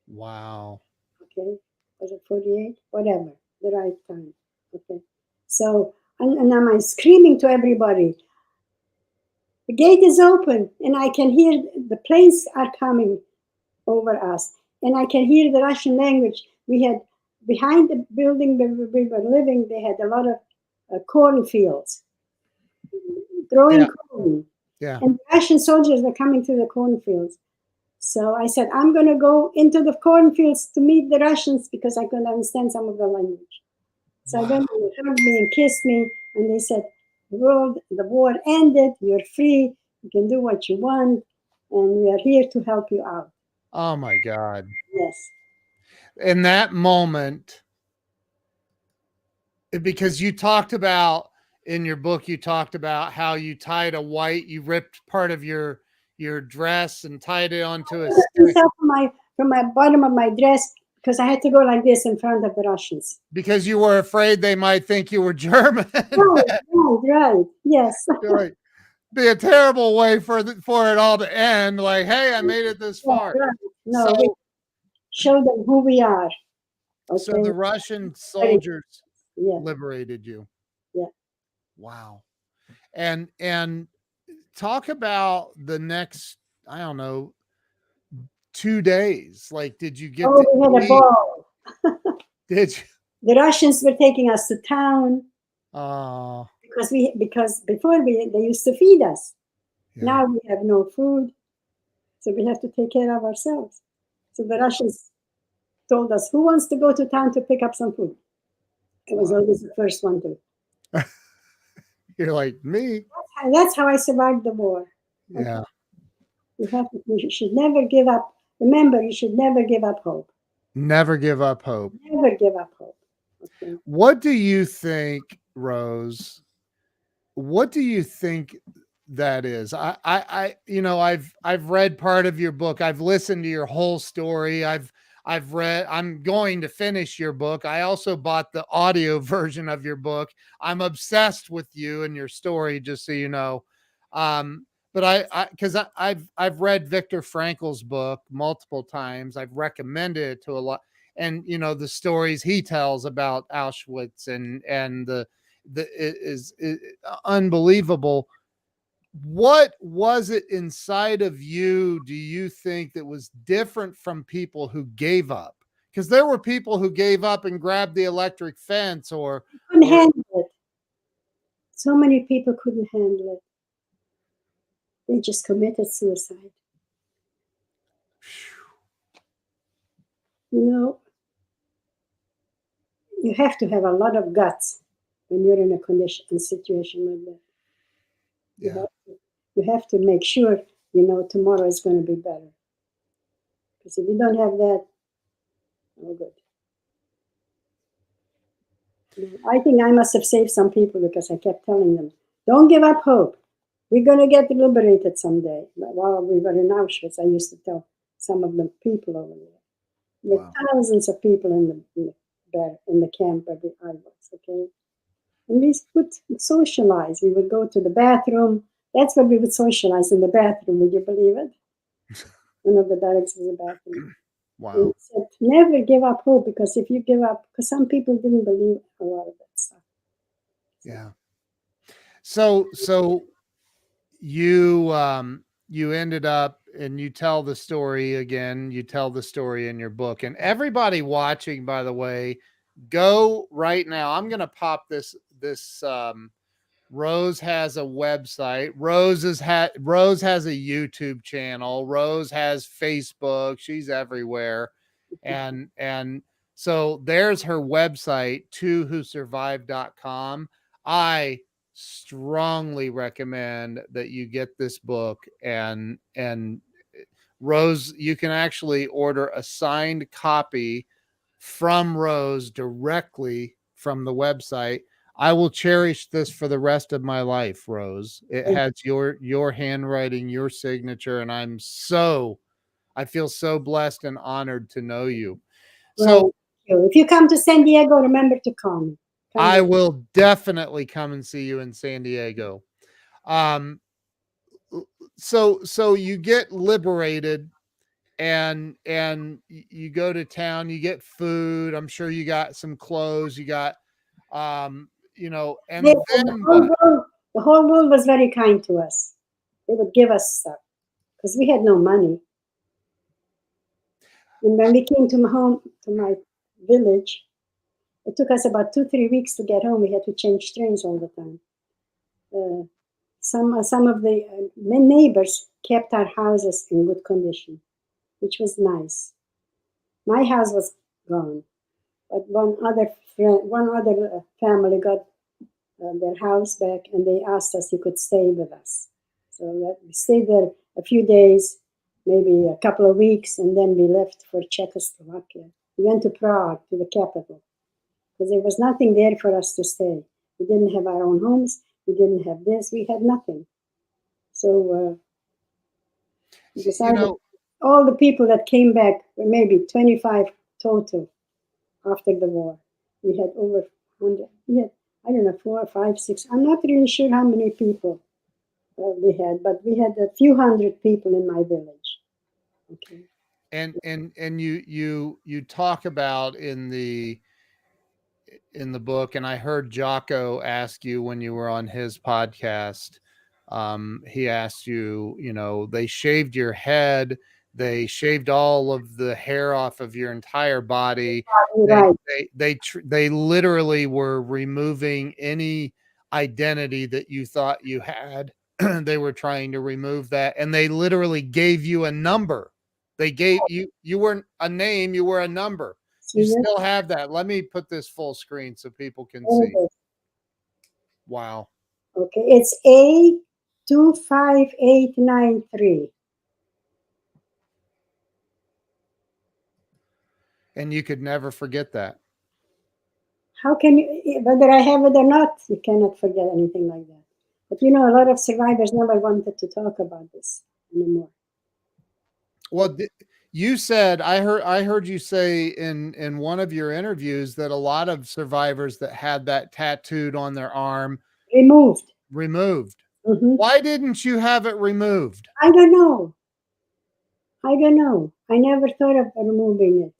Wow. Okay, was it 48? Whatever, the right time. Okay, so and I'm screaming to everybody. The gate is open, and I can hear the planes are coming over us, and I can hear the Russian language. We had behind the building where we were living, they had a lot of cornfields, growing corn. Yeah. And Russian soldiers were coming through the cornfields. So I said, I'm going to go into the cornfields to meet the Russians because I couldn't understand some of the language. So I went and they hugged me and kissed me, and they said, the war ended, you're free, you can do what you want, and we are here to help you out. Oh my God. Yes. In that moment, because you talked about in your book, you talked about how you tied you ripped part of your dress and tied it onto a stick. From my bottom of my dress, because I had to go like this in front of the Russians. Because you were afraid they might think you were German. Right. Yes. Like, be a terrible way for it all to end. Like, hey, I made it this far. Right. No, we show them who we are. Okay. So the Russian soldiers liberated you. Yeah. Wow. And talk about the next, I don't know, 2 days. Like, did you get we had a ball. Did you? The Russians were taking us to town. Oh. Because before they used to feed us. Yeah. Now we have no food. So we have to take care of ourselves. So the Russians told us, who wants to go to town to pick up some food? I was always the first one to. You're like, me. That's how I survived the war. Yeah. Okay. You should never give up. Remember, you should never give up hope. Never give up hope. Never give up hope. Okay. What do you think, Rose? What do you think that is? I've read part of your book. I've listened to your whole story. I'm going to finish your book. I also bought the audio version of your book. I'm obsessed with you and your story, just so you know. But I've read Viktor Frankl's book multiple times. I've recommended it to a lot. And, the stories he tells about Auschwitz and it is unbelievable. What was it inside of you, do you think, that was different from people who gave up? Because there were people who gave up and grabbed the electric fence couldn't handle it. So many people couldn't handle it. They just committed suicide. You know, you have to have a lot of guts when you're in a condition and situation like that. Yeah. You have to make sure you know tomorrow is going to be better. Because if you don't have that, no good. I think I must have saved some people because I kept telling them, don't give up hope. We're going to get liberated someday. While we were in Auschwitz, I used to tell some of the people over there. With Wow. thousands of people in the camp where I was, okay? And we would socialize. We would go to the bathroom. That's where we would socialize, in the bathroom. Would you believe it? One of the barracks was a bathroom. Wow. And said, never give up hope, because if you give up, because some people didn't believe a lot of that stuff. Yeah. So you you ended up, and you tell the story again. You tell the story in your book, and everybody watching, by the way, go right now. I'm going to pop this. Rose has a website. Rose has a YouTube channel. Rose has Facebook. She's everywhere. And so there's her website, towhosurvived.com. I strongly recommend that you get this book, and Rose, you can actually order a signed copy from Rose directly from the website. I will cherish this for the rest of my life, Rose. It has your handwriting, your signature, and I feel so blessed and honored to know you. Well, So if you come to San Diego, remember to call me. I will definitely come and see you in San Diego. So you get liberated, and you go to town, you get food. I'm sure you got some clothes, you got and the whole world was very kind to us. They would give us stuff because we had no money. And when we came to my village, it took us about 2-3 weeks to get home. We had to change trains all the time. Some of the neighbors kept our houses in good condition, which was nice. My house was gone, but one other family got their house back, and they asked us if we could stay with us. So we stayed there a few days, maybe a couple of weeks, and then we left for Czechoslovakia. We went to Prague, to the capital, because there was nothing there for us to stay. We didn't have our own homes. We didn't have this. We had nothing. So we decided all the people that came back were maybe 25 total after the war. We had over 100. We had, I don't know, 4, 5, 6. I'm not really sure how many people we had, but we had a few hundred people in my village. Okay. And you talk about in the book, and I heard Jocko ask you when you were on his podcast. He asked you, they shaved your head, they shaved all of the hair off of your entire body. Right. They literally were removing any identity that you thought you had. They were trying to remove that, and they literally gave you a number. They gave you weren't a name, you were a number. You still have that. Let me put this full screen so people can see. Wow. Okay, it's A25893. And you could never forget that. How can you, whether I have it or not, you cannot forget anything like that. But a lot of survivors never wanted to talk about this anymore. Well, you said, I heard you say in one of your interviews that a lot of survivors that had that tattooed on their arm removed. Mm-hmm. Why didn't you have it removed? I don't know. I never thought of removing it.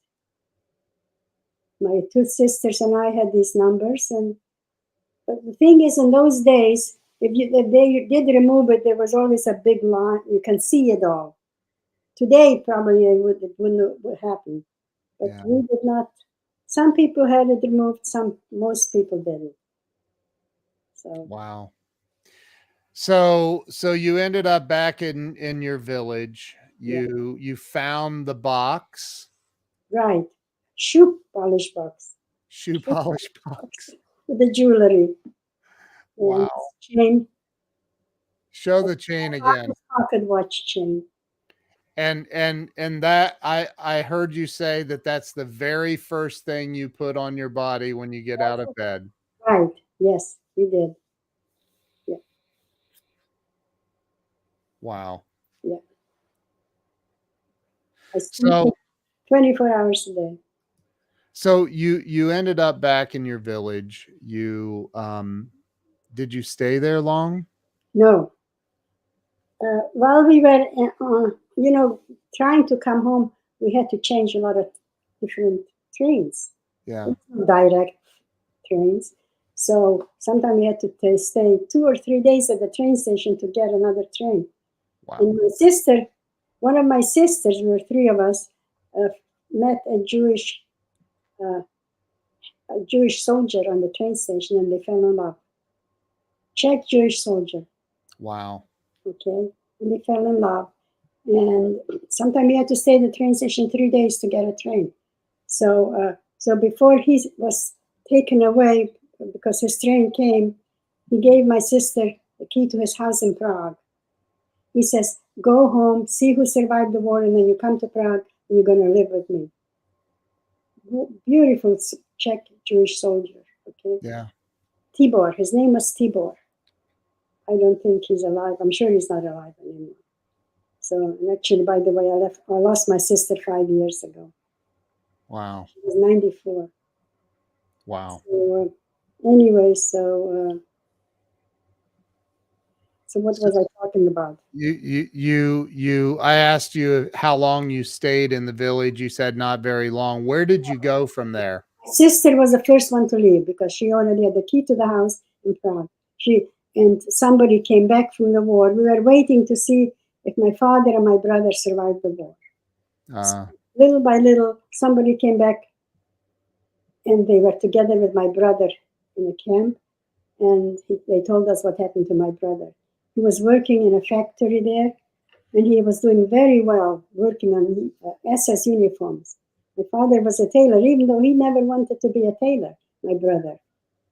My 2 sisters and I had these numbers, but the thing is, in those days, if they did remove it, there was always a big line. You can see it all. Today, probably it wouldn't happen, but we did not. Some people had it removed. Most people didn't. So wow. So you ended up back in your village. you found the box, Right. Shoe polish box. shoe Shoe polish box. with the jewelry and Wow. chain, Show the chain again. pocket watch chain. And that I heard you say that that's the very first thing you put on your body when you get out of bed. Right. Yes, we did. Yeah. Wow. Yeah. I sleep So 24 hours a day. so you ended up back in your village. You did you stay there long? No. While we were, trying to come home, we had to change a lot of different trains. Yeah. Direct trains. So sometimes we had to stay 2 or 3 days at the train station to get another train. Wow. And my sister, one of my sisters, we were three of us, met a Jewish soldier on the train station, and they fell in love. Czech Jewish soldier, Wow. okay, and they fell in love. And sometimes we had to stay at the train station 3 days to get a train. So before he was taken away, because his train came, he gave my sister the key to his house in Prague. He says, "Go home, see who survived the war, and then you come to Prague, and you're going to live with me." Beautiful Czech Jewish soldier. Okay. Yeah. Tibor. His name was Tibor. I don't think he's alive. I'm sure he's not alive anymore. So, and actually, by the way, I lost my sister 5 years ago. Wow. She was 94. Wow. So, anyway, so what was I talking about? I asked you how long you stayed in the village. You said not very long. Where did you go from there? My sister was the first one to leave because she already had the key to the house in Prague. And somebody came back from the war. We were waiting to see if my father and my brother survived the war. So little by little, somebody came back, and they were together with my brother in a camp, and they told us what happened to my brother. He was working in a factory there, and he was doing very well, working on SS uniforms. My father was a tailor, even though he never wanted to be a tailor, my brother.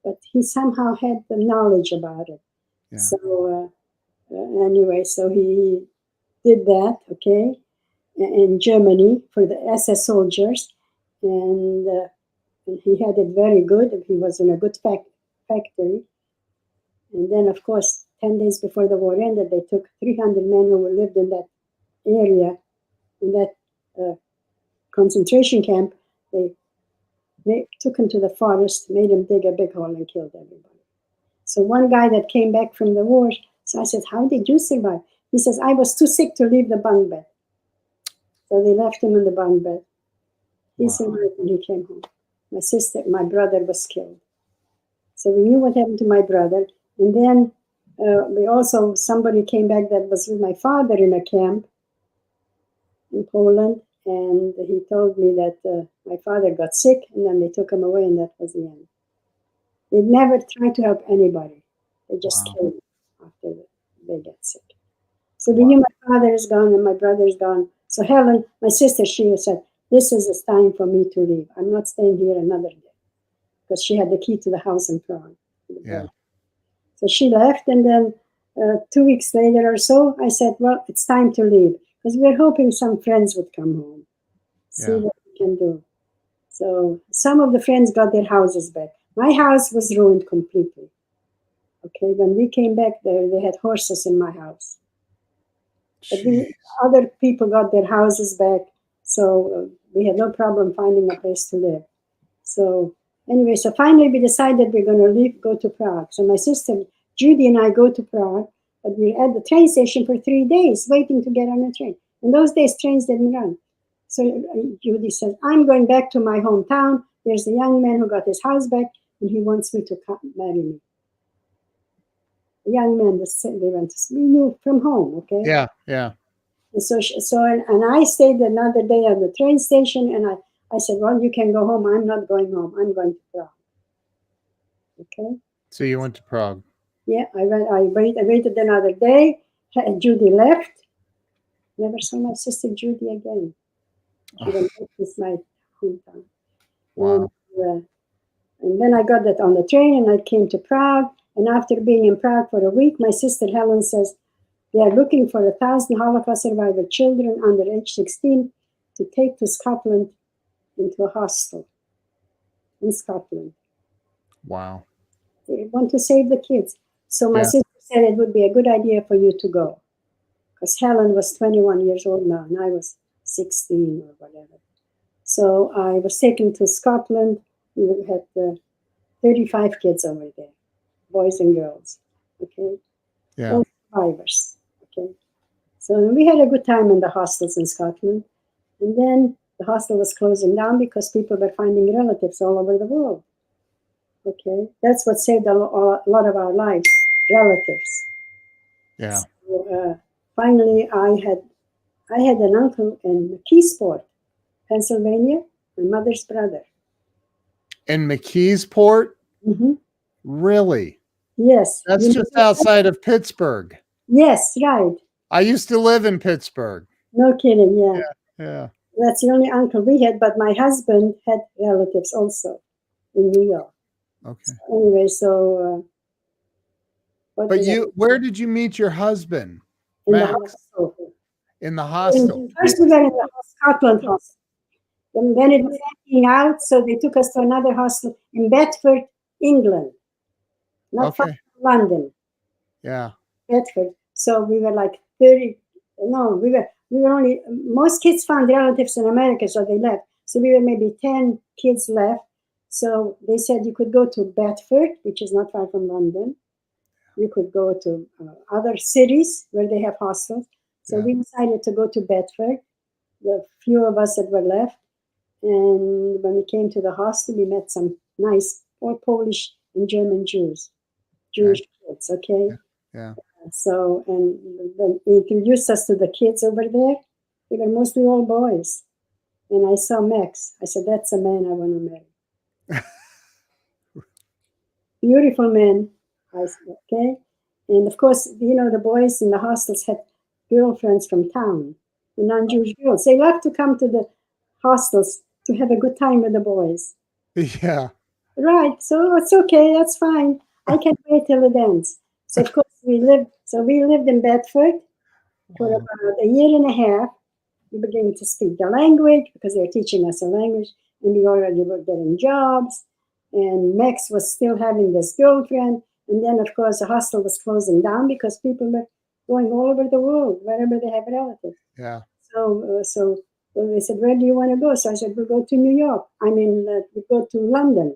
But he somehow had the knowledge about it. Yeah. So anyway, so he did that, okay, in Germany for the SS soldiers. And he had it very good. He was in a good factory. And then, of course, 10 days before the war ended, they took 300 men who lived in that area, in that concentration camp. They took him to the forest, made him dig a big hole, and killed everybody. So one guy that came back from the war, so I said, "How did you survive?" He says, "I was too sick to leave the bunk bed." So they left him in the bunk bed. He survived and he came home. My brother was killed. So we knew what happened to my brother. And then somebody came back that was with my father in a camp in Poland. And he told me that my father got sick, and then they took him away, and that was the end. They never tried to help anybody. They just killed him after they get sick. So we knew my father is gone and my brother is gone. So Helen, my sister, she said, "This is the time for me to leave. I'm not staying here another day." Because she had the key to the house in Prague. Yeah. So she left, and then 2 weeks later or so, I said, "Well, it's time to leave." Because we were hoping some friends would come home, see what we can do. So some of the friends got their houses back. My house was ruined completely. Okay, when we came back there, they had horses in my house. But other people got their houses back, so we had no problem finding a place to live. So anyway, so finally we decided we're going to go to Prague. So my sister Judy and I go to Prague, but we're at the train station for 3 days waiting to get on a train. In those days, trains didn't run. So Judy says, "I'm going back to my hometown. There's a young man who got his house back, and he wants me to marry me." A young man, they went to, we knew from home, okay? Yeah, yeah. And I stayed another day at the train station, and I said, "Well, you can go home. I'm not going home. I'm going to Prague." Okay. So you went to Prague. Yeah, I waited another day. Judy left, Never saw my sister Judy again. She went back to my hometown. Wow. And then I got that on the train and I came to Prague. And after being in Prague for a week, my sister Helen says, they are looking for 1,000 Holocaust survivor children under age 16 to take to Scotland into a hostel in Scotland. Wow. They want to save the kids. So my Yeah. sister said it would be a good idea for you to go. Because Helen was 21 years old now and I was 16 or whatever. So I was taken to Scotland. We had 35 kids over there, boys and girls. Okay. Yeah. All survivors. Okay. So we had a good time in the hostels in Scotland. And then the hostel was closing down because people were finding relatives all over the world. Okay. That's what saved a lot of our lives, relatives. Yeah. So, finally, I had an uncle in McKeesport, Pennsylvania, my mother's brother. In McKeesport? Mm-hmm. Really? Yes. That's just outside of Pittsburgh. Yes, right. I used to live in Pittsburgh. No kidding, yeah. Yeah. That's the only uncle we had, but my husband had relatives also in New York. Okay. So anyway, so but where did you meet your husband? In the hostel. In the hostel. First we were in the Scotland hostel. And then it was emptying out, so they took us to another hostel in Bedford, England. Not far from London. Yeah. Bedford. So we were like 30. No, we were only, most kids found relatives in America, so they left. So we were maybe 10 kids left. So they said you could go to Bedford, which is not far from London. You could go to other cities where they have hostels. So we decided to go to Bedford, the few of us that were left. And when we came to the hostel, we met some nice, all Polish and German Jewish kids, okay? Yeah. So, and when he introduced us to the kids over there, they were mostly all boys. And I saw Max. I said, that's a man I want to marry. Beautiful man. I said, okay. And of course, the boys in the hostels had girlfriends from town, the non-Jewish girls. They love to come to the hostels to have a good time with the boys. Yeah. Right. So it's okay. That's fine. I can wait till it ends. So of course we lived in Bedford for about a year and a half. We began to speak the language because they were teaching us a language, and we already were getting jobs. And Max was still having this girlfriend. And then, of course, the hostel was closing down because people were going all over the world, wherever they have relatives. Yeah. So they said, where do you want to go? So I said, we'll go to New York. We'll go to London,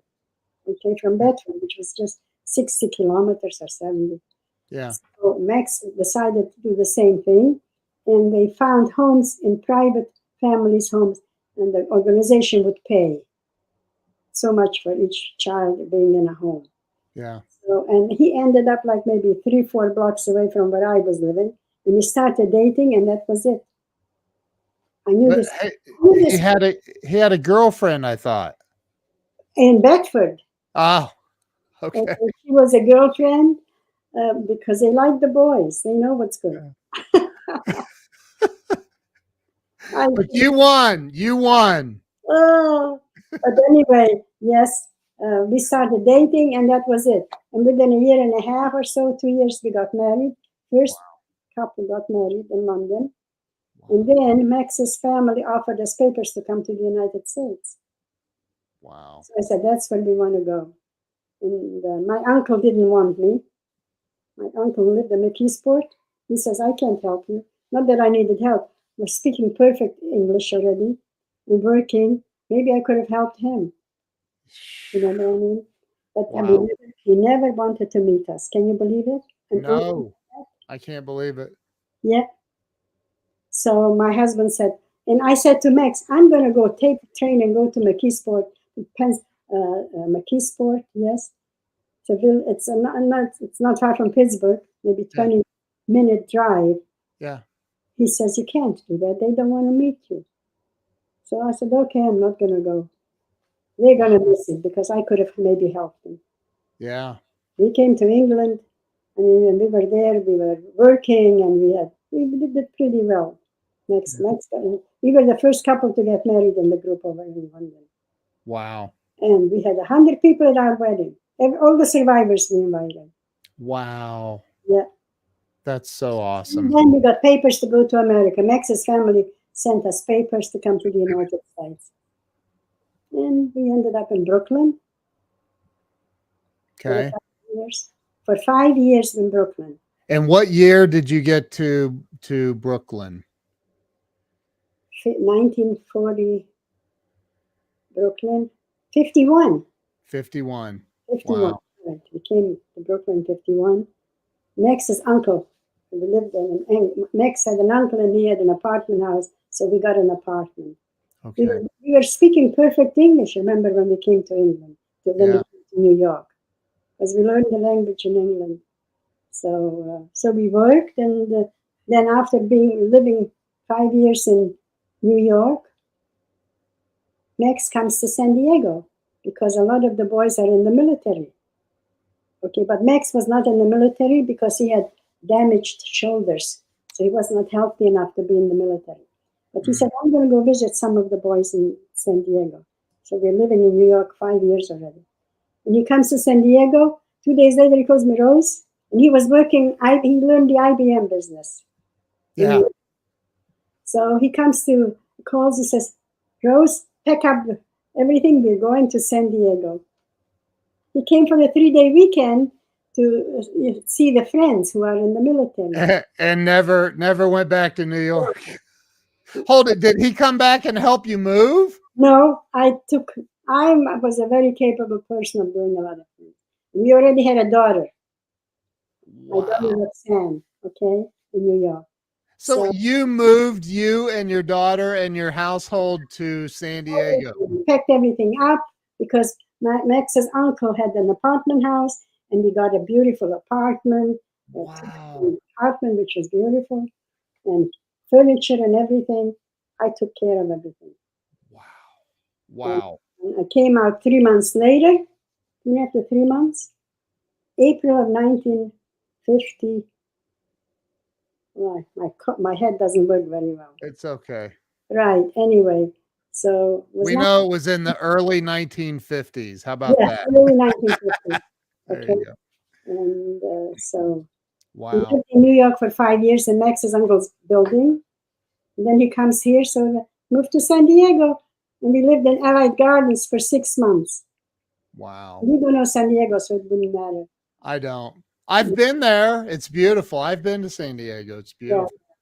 okay, from Bedford, which was just 60 kilometers or 70. Yeah. So Max decided to do the same thing. And they found homes in private families' homes, and the organization would pay so much for each child being in a home. Yeah. So, and he ended up like maybe 3-4 blocks away from where I was living, and we started dating, and that was it. I knew this. He had a girlfriend, I thought. In Bedford. Oh, okay. And she was a girlfriend because they like the boys. They know what's good. Yeah. But you won. Oh, but anyway, yes, we started dating, and that was it. And within a year and a half or so, 2 years, we got married. First couple got married in London. And then Max's family offered us papers to come to the United States. Wow. So I said, that's where we want to go. And my uncle didn't want me. My uncle lived in McKeesport. He says, I can't help you. Not that I needed help. We're speaking perfect English already. We're working. Maybe I could have helped him. You know what I mean? But he never wanted to meet us. Can you believe it? No, I can't believe it. Yeah. So my husband said, and I said to Max, I'm going to go take the train and go to McKeesport. McKeesport, yes. It's not far from Pittsburgh, maybe 20-minute drive. Yeah. He says, you can't do that. They don't want to meet you. So I said, okay, I'm not going to go. They're going to miss it because I could have maybe helped them. Yeah. We came to England. I mean, when we were there, we were working, and we did it pretty well. We were the first couple to get married in the group over in London. Wow. And we had 100 people at our wedding. All the survivors we invited. Wow. Yeah. That's so And awesome. then we got papers to go to America. Max's family sent us papers to come to the United States. And we ended up in Brooklyn Okay. For 5 years in Brooklyn. And what year did you get to Brooklyn? 1940, Brooklyn, 51. 51. 51. Wow. Right. We came to Brooklyn 51. Max's uncle, we lived in, and Max had an uncle and he had an apartment house, so we got an apartment. Okay. We were speaking perfect English, remember, when we came to England, when we came to New York, because we learned the language in England. So we worked, and then after living 5 years in New York, Max comes to San Diego because a lot of the boys are in the military. Okay, but Max was not in the military because he had damaged shoulders, so he was not healthy enough to be in the military. But he said, I'm going to go visit some of the boys in San Diego. So we're living in New York 5 years already. And he comes to San Diego. 2 days later, he calls me, Rose. And he was working, he learned the IBM business. Yeah. So he calls, he says, Rose, pack up everything, we're going to San Diego. He came for a 3-day weekend to see the friends who are in the military. And never went back to New York. Hold it. Did he come back and help you move? No, I was a very capable person of doing a lot of things. We already had a daughter. Wow. My daughter was Sam, okay, in New York. So you moved, you and your daughter and your household to San Diego. We packed everything up because Max's uncle had an apartment house, and we got a beautiful apartment. Wow. Apartment which was beautiful, and furniture and everything. I took care of everything. Wow. Wow. And I came out 3 months later. After 3 months, April of 1950. Right, my head doesn't work very well. It's okay. Right. Anyway, so we know it was in the early 1950s. How about that? Early 1950s. There you go. And so wow. We lived in New York for 5 years in Max's uncle's building. And then he comes here, so moved to San Diego, and we lived in Allied Gardens for 6 months. Wow. You don't know San Diego, so it wouldn't matter. I don't. I've been there. It's beautiful. I've been to San Diego. It's beautiful. Yeah.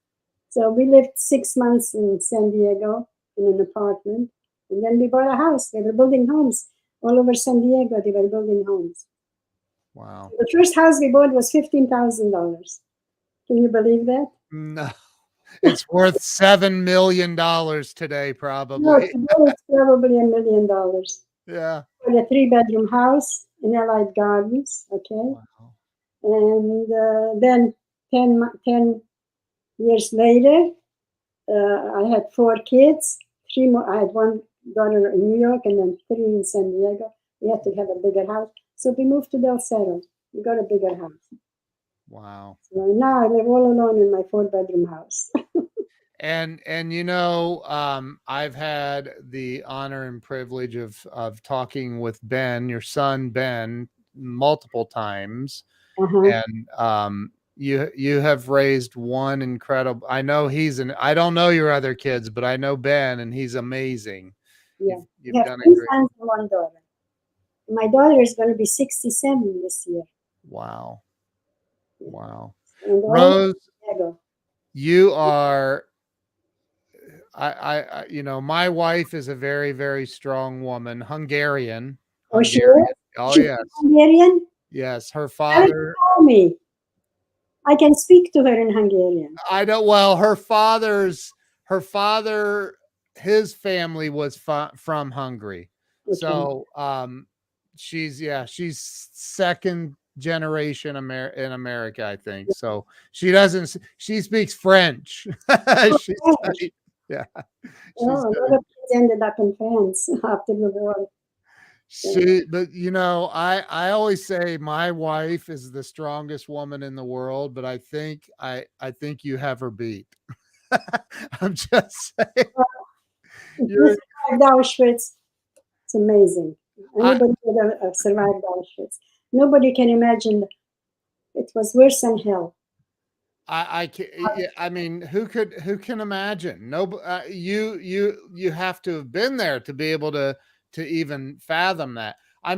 So we lived 6 months in San Diego in an apartment, and then we bought a house. They were building homes all over San Diego. They were building homes. Wow. The first house we bought was $15,000. Can you believe that? No. It's worth $7 million today, probably. No, today it's probably $1 million. Yeah. For a 3-bedroom house in Allied Gardens, okay? Wow. And then 10 years later, I had 4 kids. 3 more. I had 1 daughter in New York and then 3 in San Diego. We had to have a bigger house. So we moved to Del Cerro. We got a bigger house. Wow. So now I live all alone in my 4-bedroom house. And you know, I've had the honor and privilege of talking with Ben, your son Ben, multiple times. And you have raised one incredible. I know I don't know your other kids, but I know Ben, and he's amazing. Yeah, you've done 2 sons and 1 daughter. My daughter is going to be 67 this year. Wow. Wow. Rose, you are. You know, my wife is a very, very strong woman, Hungarian. Oh, she is? Oh, yes. Hungarian? Yes, her father. Tell me. I can speak to her in Hungarian. I don't. Well, her father, his family was from Hungary. Okay. So, she's 2nd generation in America, I think. So she speaks French. Yeah. A lot of kids ended up in France after the war. But you know, I always say my wife is the strongest woman in the world, but I think you have her beat. I'm just saying. If you survived Auschwitz, it's amazing. I, Anybody could have survived Auschwitz. Nobody can imagine. It was worse than hell. I mean, who can imagine? No, you have to have been there to be able to even fathom that. I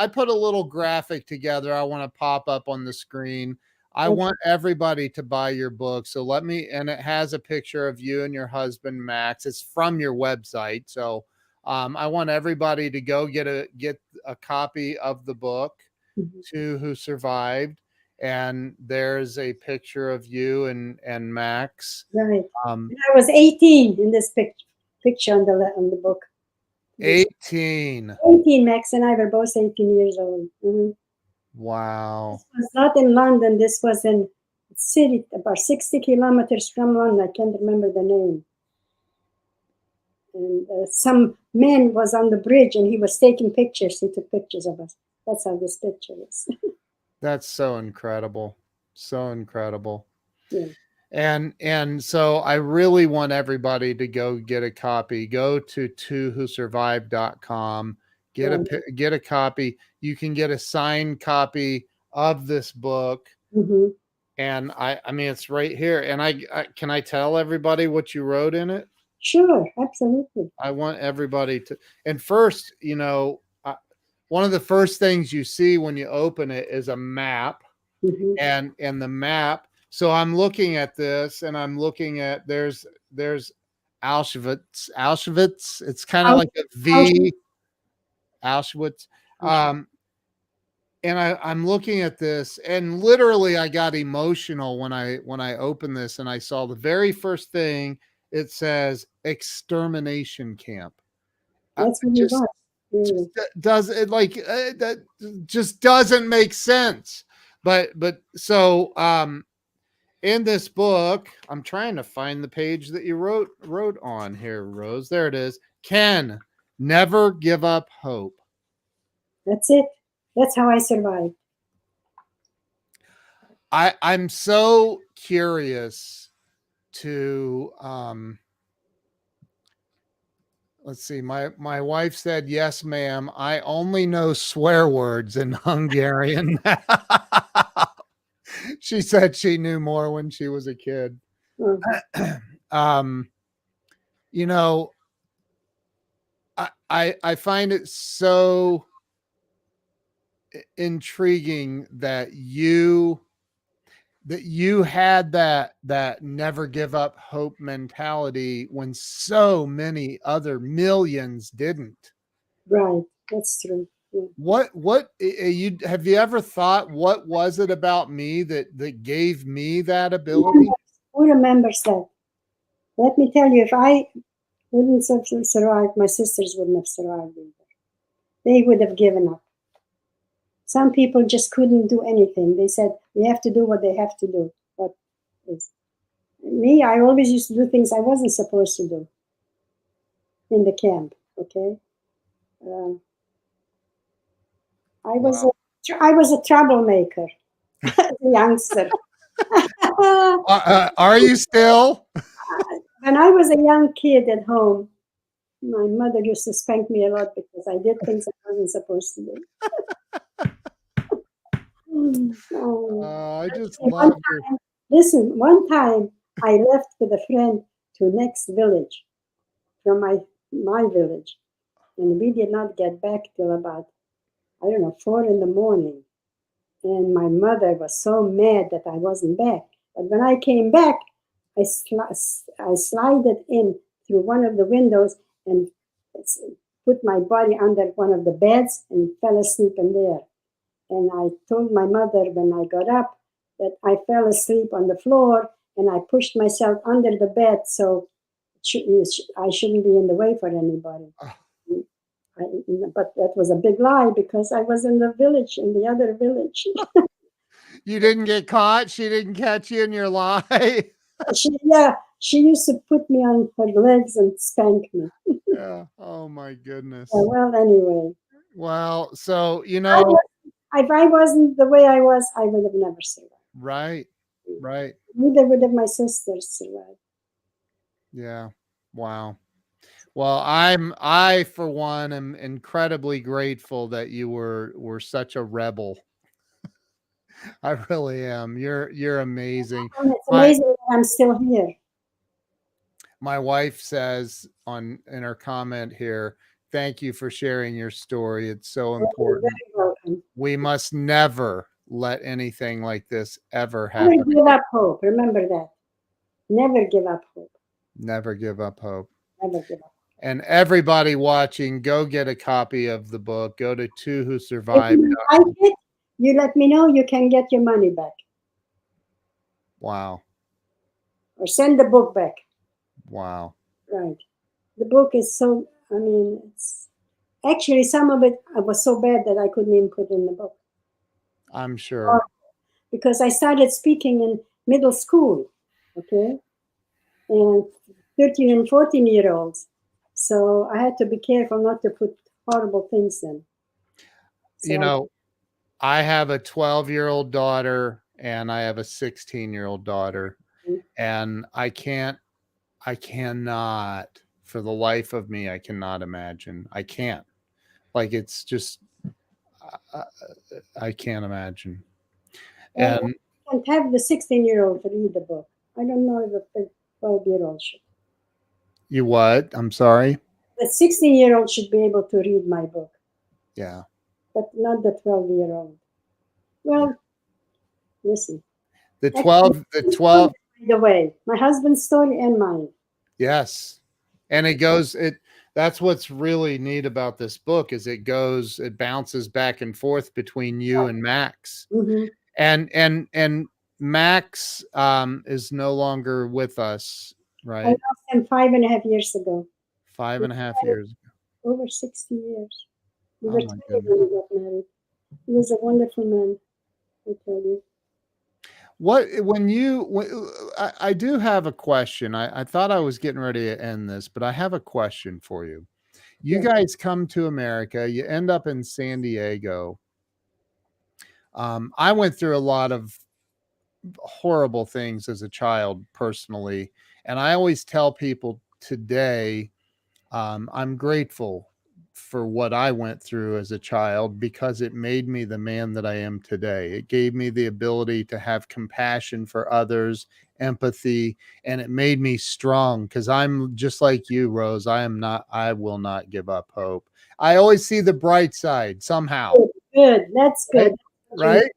put a little graphic together. I want to pop up on the screen. I want everybody to buy your book. So and it has a picture of you and your husband, Max. It's from your website. So I want everybody to go get a copy of the book, To Who Survived. And there's a picture of you and Max. Right. And I was 18 in this picture on the book. 18. 18, Max and I were both 18 years old. Wow. This was not in London. This was in a city about 60 kilometers from London. I can't remember the name. And some man was on the bridge and he was taking pictures. He took pictures of us. That's how this picture is. That's so incredible. So incredible. Yeah. And so I really want everybody to go get a copy. Go to towhosurvived.com. Get a copy. You can get a signed copy of this book. And I mean, it's right here. And I can I tell everybody what you wrote in it? Sure, absolutely. I want everybody to. And first, one of the first things you see when you open it is a map, and the map. So I'm looking at this, and I'm looking at there's Auschwitz. It's kind of like a V. Auschwitz. And I'm looking at this, and literally I got emotional when I opened this, and I saw the very first thing. It says extermination camp. That's what you got. Does it like that just doesn't make sense. But so in this book, I'm trying to find the page that you wrote on here, Rose. There it is. Ken, never give up hope. That's it. That's how I survived. I'm so curious to let's see. My wife said, "Yes, ma'am. I only know swear words in Hungarian." She said she knew more when she was a kid. I find it so intriguing that you had that never give up hope mentality when so many other millions didn't. Right. That's true. Yeah. What have you ever thought, what was it about me that gave me that ability? Who remembers that? Let me tell you, if I wouldn't have survived, my sisters wouldn't have survived either. They would have given up. Some people just couldn't do anything. They said, we have to do what they have to do. But me, I always used to do things I wasn't supposed to do in the camp, okay? I was a troublemaker, a youngster. Are you still? When I was a young kid at home, my mother used to spank me a lot because I did things I wasn't supposed to do. I just love you. Listen, one time I left with a friend to next village from my village, and we did not get back till about, 4 a.m. And my mother was so mad that I wasn't back. But when I came back, I slided in through one of the windows and put my body under one of the beds and fell asleep in there. And I told my mother when I got up that I fell asleep on the floor and I pushed myself under the bed so I shouldn't be in the way for anybody. But that was a big lie because I was in the village, in the other village. You didn't get caught? She didn't catch you in your lie? She used to put me on her legs and spank me. Yeah. Oh my goodness. Well, anyway. Well, so, if I wasn't the way I was, I would have never survived. Right. Neither would have my sisters survived. Yeah. Wow. Well, I for one am incredibly grateful that you were such a rebel. I really am. You're amazing. And it's My amazing that I'm still here. my wife says on in her comment here, thank you for sharing your story. It's so You're important. very welcome. We must never let anything like this ever Never happen. give up hope. Remember that. Never give up hope. Never give up hope. Never give up. And everybody watching, go get a copy of the book. Go to Two Who If Survived. you like it, you let me know. You can get your money back Wow. or send the book back. Wow. Right. The book is so, I mean, it's actually some of it was so bad that I couldn't even put in the book. I'm sure. Because I started speaking in middle school, okay, and 13 and 14-year-olds. So I had to be careful not to put horrible things in. You know, I have a 12-year-old daughter and I have a 16-year-old daughter, and I cannot, for the life of me, I cannot imagine. I can't. Like, it's just, I can't imagine. And I can't have the 16-year-old to read the book. I don't know if the 12-year-old should. you what? I'm sorry. The 16-year-old should be able to read my book, Yeah. but not the 12-year-old. Well, listen. The 12, The way my husband's story and mine. yes. And that's what's really neat about this book is it bounces back and forth between you and Max. Mm-hmm. And Max is no longer with us, I right? lost him 5.5 years ago. 5.5 years. Over 60 years. We Oh were my 20 goodness. when we got married. He was a wonderful man, I tell you. I do have a question. I thought I was getting ready to end this, but I have a question for you. You Yeah. guys come to America, you end up in San Diego. I went through a lot of horrible things as a child personally, and I always tell people today, I'm grateful for what I went through as a child because it made me the man that I am today. It gave me the ability to have compassion for others, empathy, and it made me strong because I'm just like you, Rose. I will not give up hope. I always see the bright side somehow. Good. That's good. Right?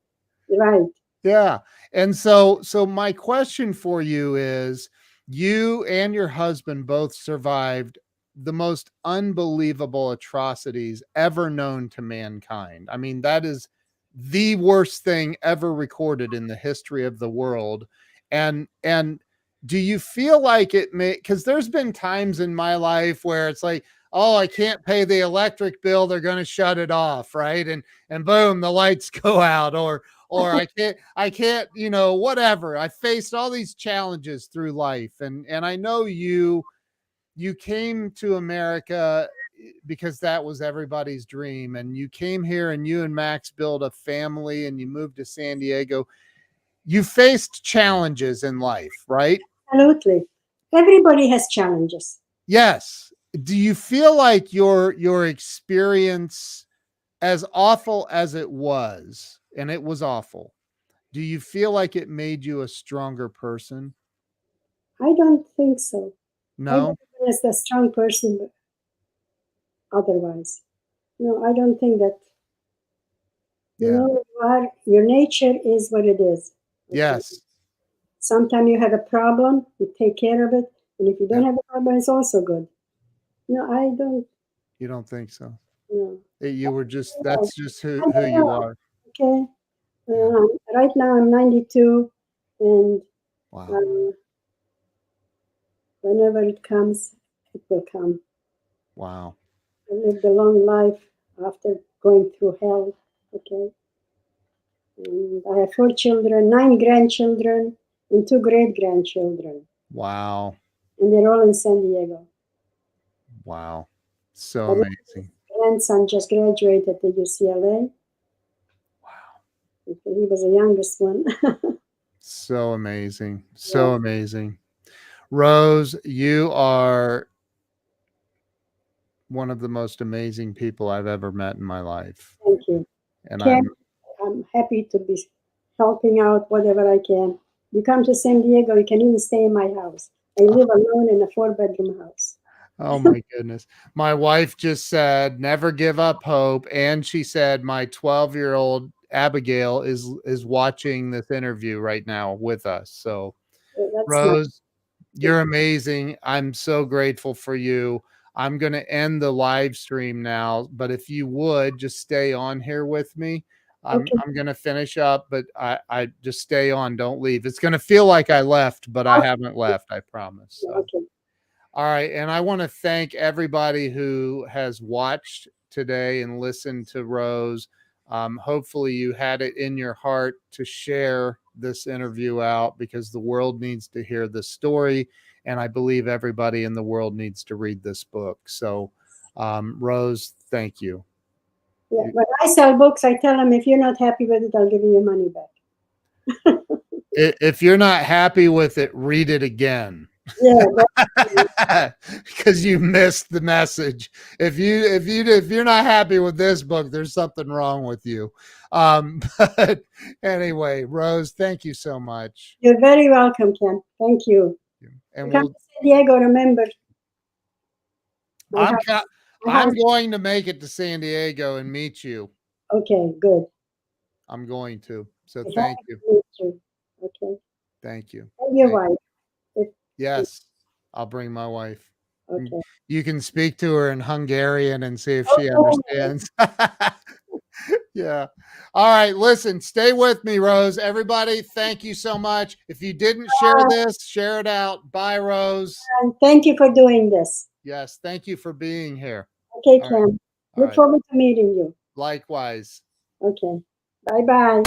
Right. Yeah. And so my question for you is, you and your husband both survived the most unbelievable atrocities ever known to mankind. I mean, that is the worst thing ever recorded in the history of the world. And do you feel like it may, because there's been times in my life where it's like, oh, I can't pay the electric bill, they're going to shut it off, right? And boom, the lights go out, or I can't, whatever. I faced all these challenges through life. And I know you came to America because that was everybody's dream. And you came here and you and Max built a family and you moved to San Diego. You faced challenges in life, right? Absolutely. Everybody has challenges. Yes. Do you feel like your experience, as awful as it was, and it was awful, do you feel like it made you a stronger person? I don't think so. I No? don't think as a strong person otherwise. No, I don't think that. You Yeah. know, your nature is what it is. Okay? Yes. Sometimes you have a problem, you take care of it, and if you don't Yeah. have a problem, it's also good. No, I don't. You don't think so? No. You were just, No. that's just who I don't you know. are. Okay. Yeah. Right now I'm 92, and Wow. whenever it comes, it will come. Wow. I lived a long life after going through hell. Okay. And I have 4 children, 9 grandchildren, and 2 great-grandchildren. Wow. And they're all in San Diego. Wow. So My amazing. grandson just graduated at UCLA. Wow. He was the youngest one. So amazing. Yeah. So amazing. Rose, you are one of the most amazing people I've ever met in my life. Thank you. And Ken, I'm happy to be helping out whatever I can. You come to San Diego, you can even stay in my house. I live alone in a 4-bedroom house. oh my goodness. My wife just said, never give up hope. And she said, my 12-year-old Abigail is watching this interview right now with us. So That's Rose, you're amazing. I'm so grateful for you. I'm going to end the live stream now, but if you would just stay on here with me. Okay. I'm going to finish up, but I just stay on. Don't leave. It's going to feel like I left, but I haven't left. I promise. So. Okay. All right. And I want to thank everybody who has watched today and listened to Rose. Hopefully you had it in your heart to share this interview out because the world needs to hear this story. And I believe everybody in the world needs to read this book. So, Rose, thank you. Yeah, when I sell books, I tell them, if you're not happy with it, I'll give you your money back. If you're not happy with it, read it again. Yeah, because you missed the message. If you're not happy with this book, there's something wrong with you. But anyway, Rose, thank you so much. You're very welcome, Ken. Thank you. And come to San Diego, remember. I'm going to make it to San Diego and meet you. Okay, good. I'm going to. So thank you. Okay. Thank you. And your wife. Yes, I'll bring my wife. Okay. You can speak to her in Hungarian and see if she understands. Yeah. All right. Listen, stay with me, Rose. Everybody, thank you so much. If you didn't share this, share it out. Bye, Rose. And thank you for doing this. Yes. Thank you for being here. Okay, Ken. Look forward to meeting you. Likewise. Okay. Bye-bye.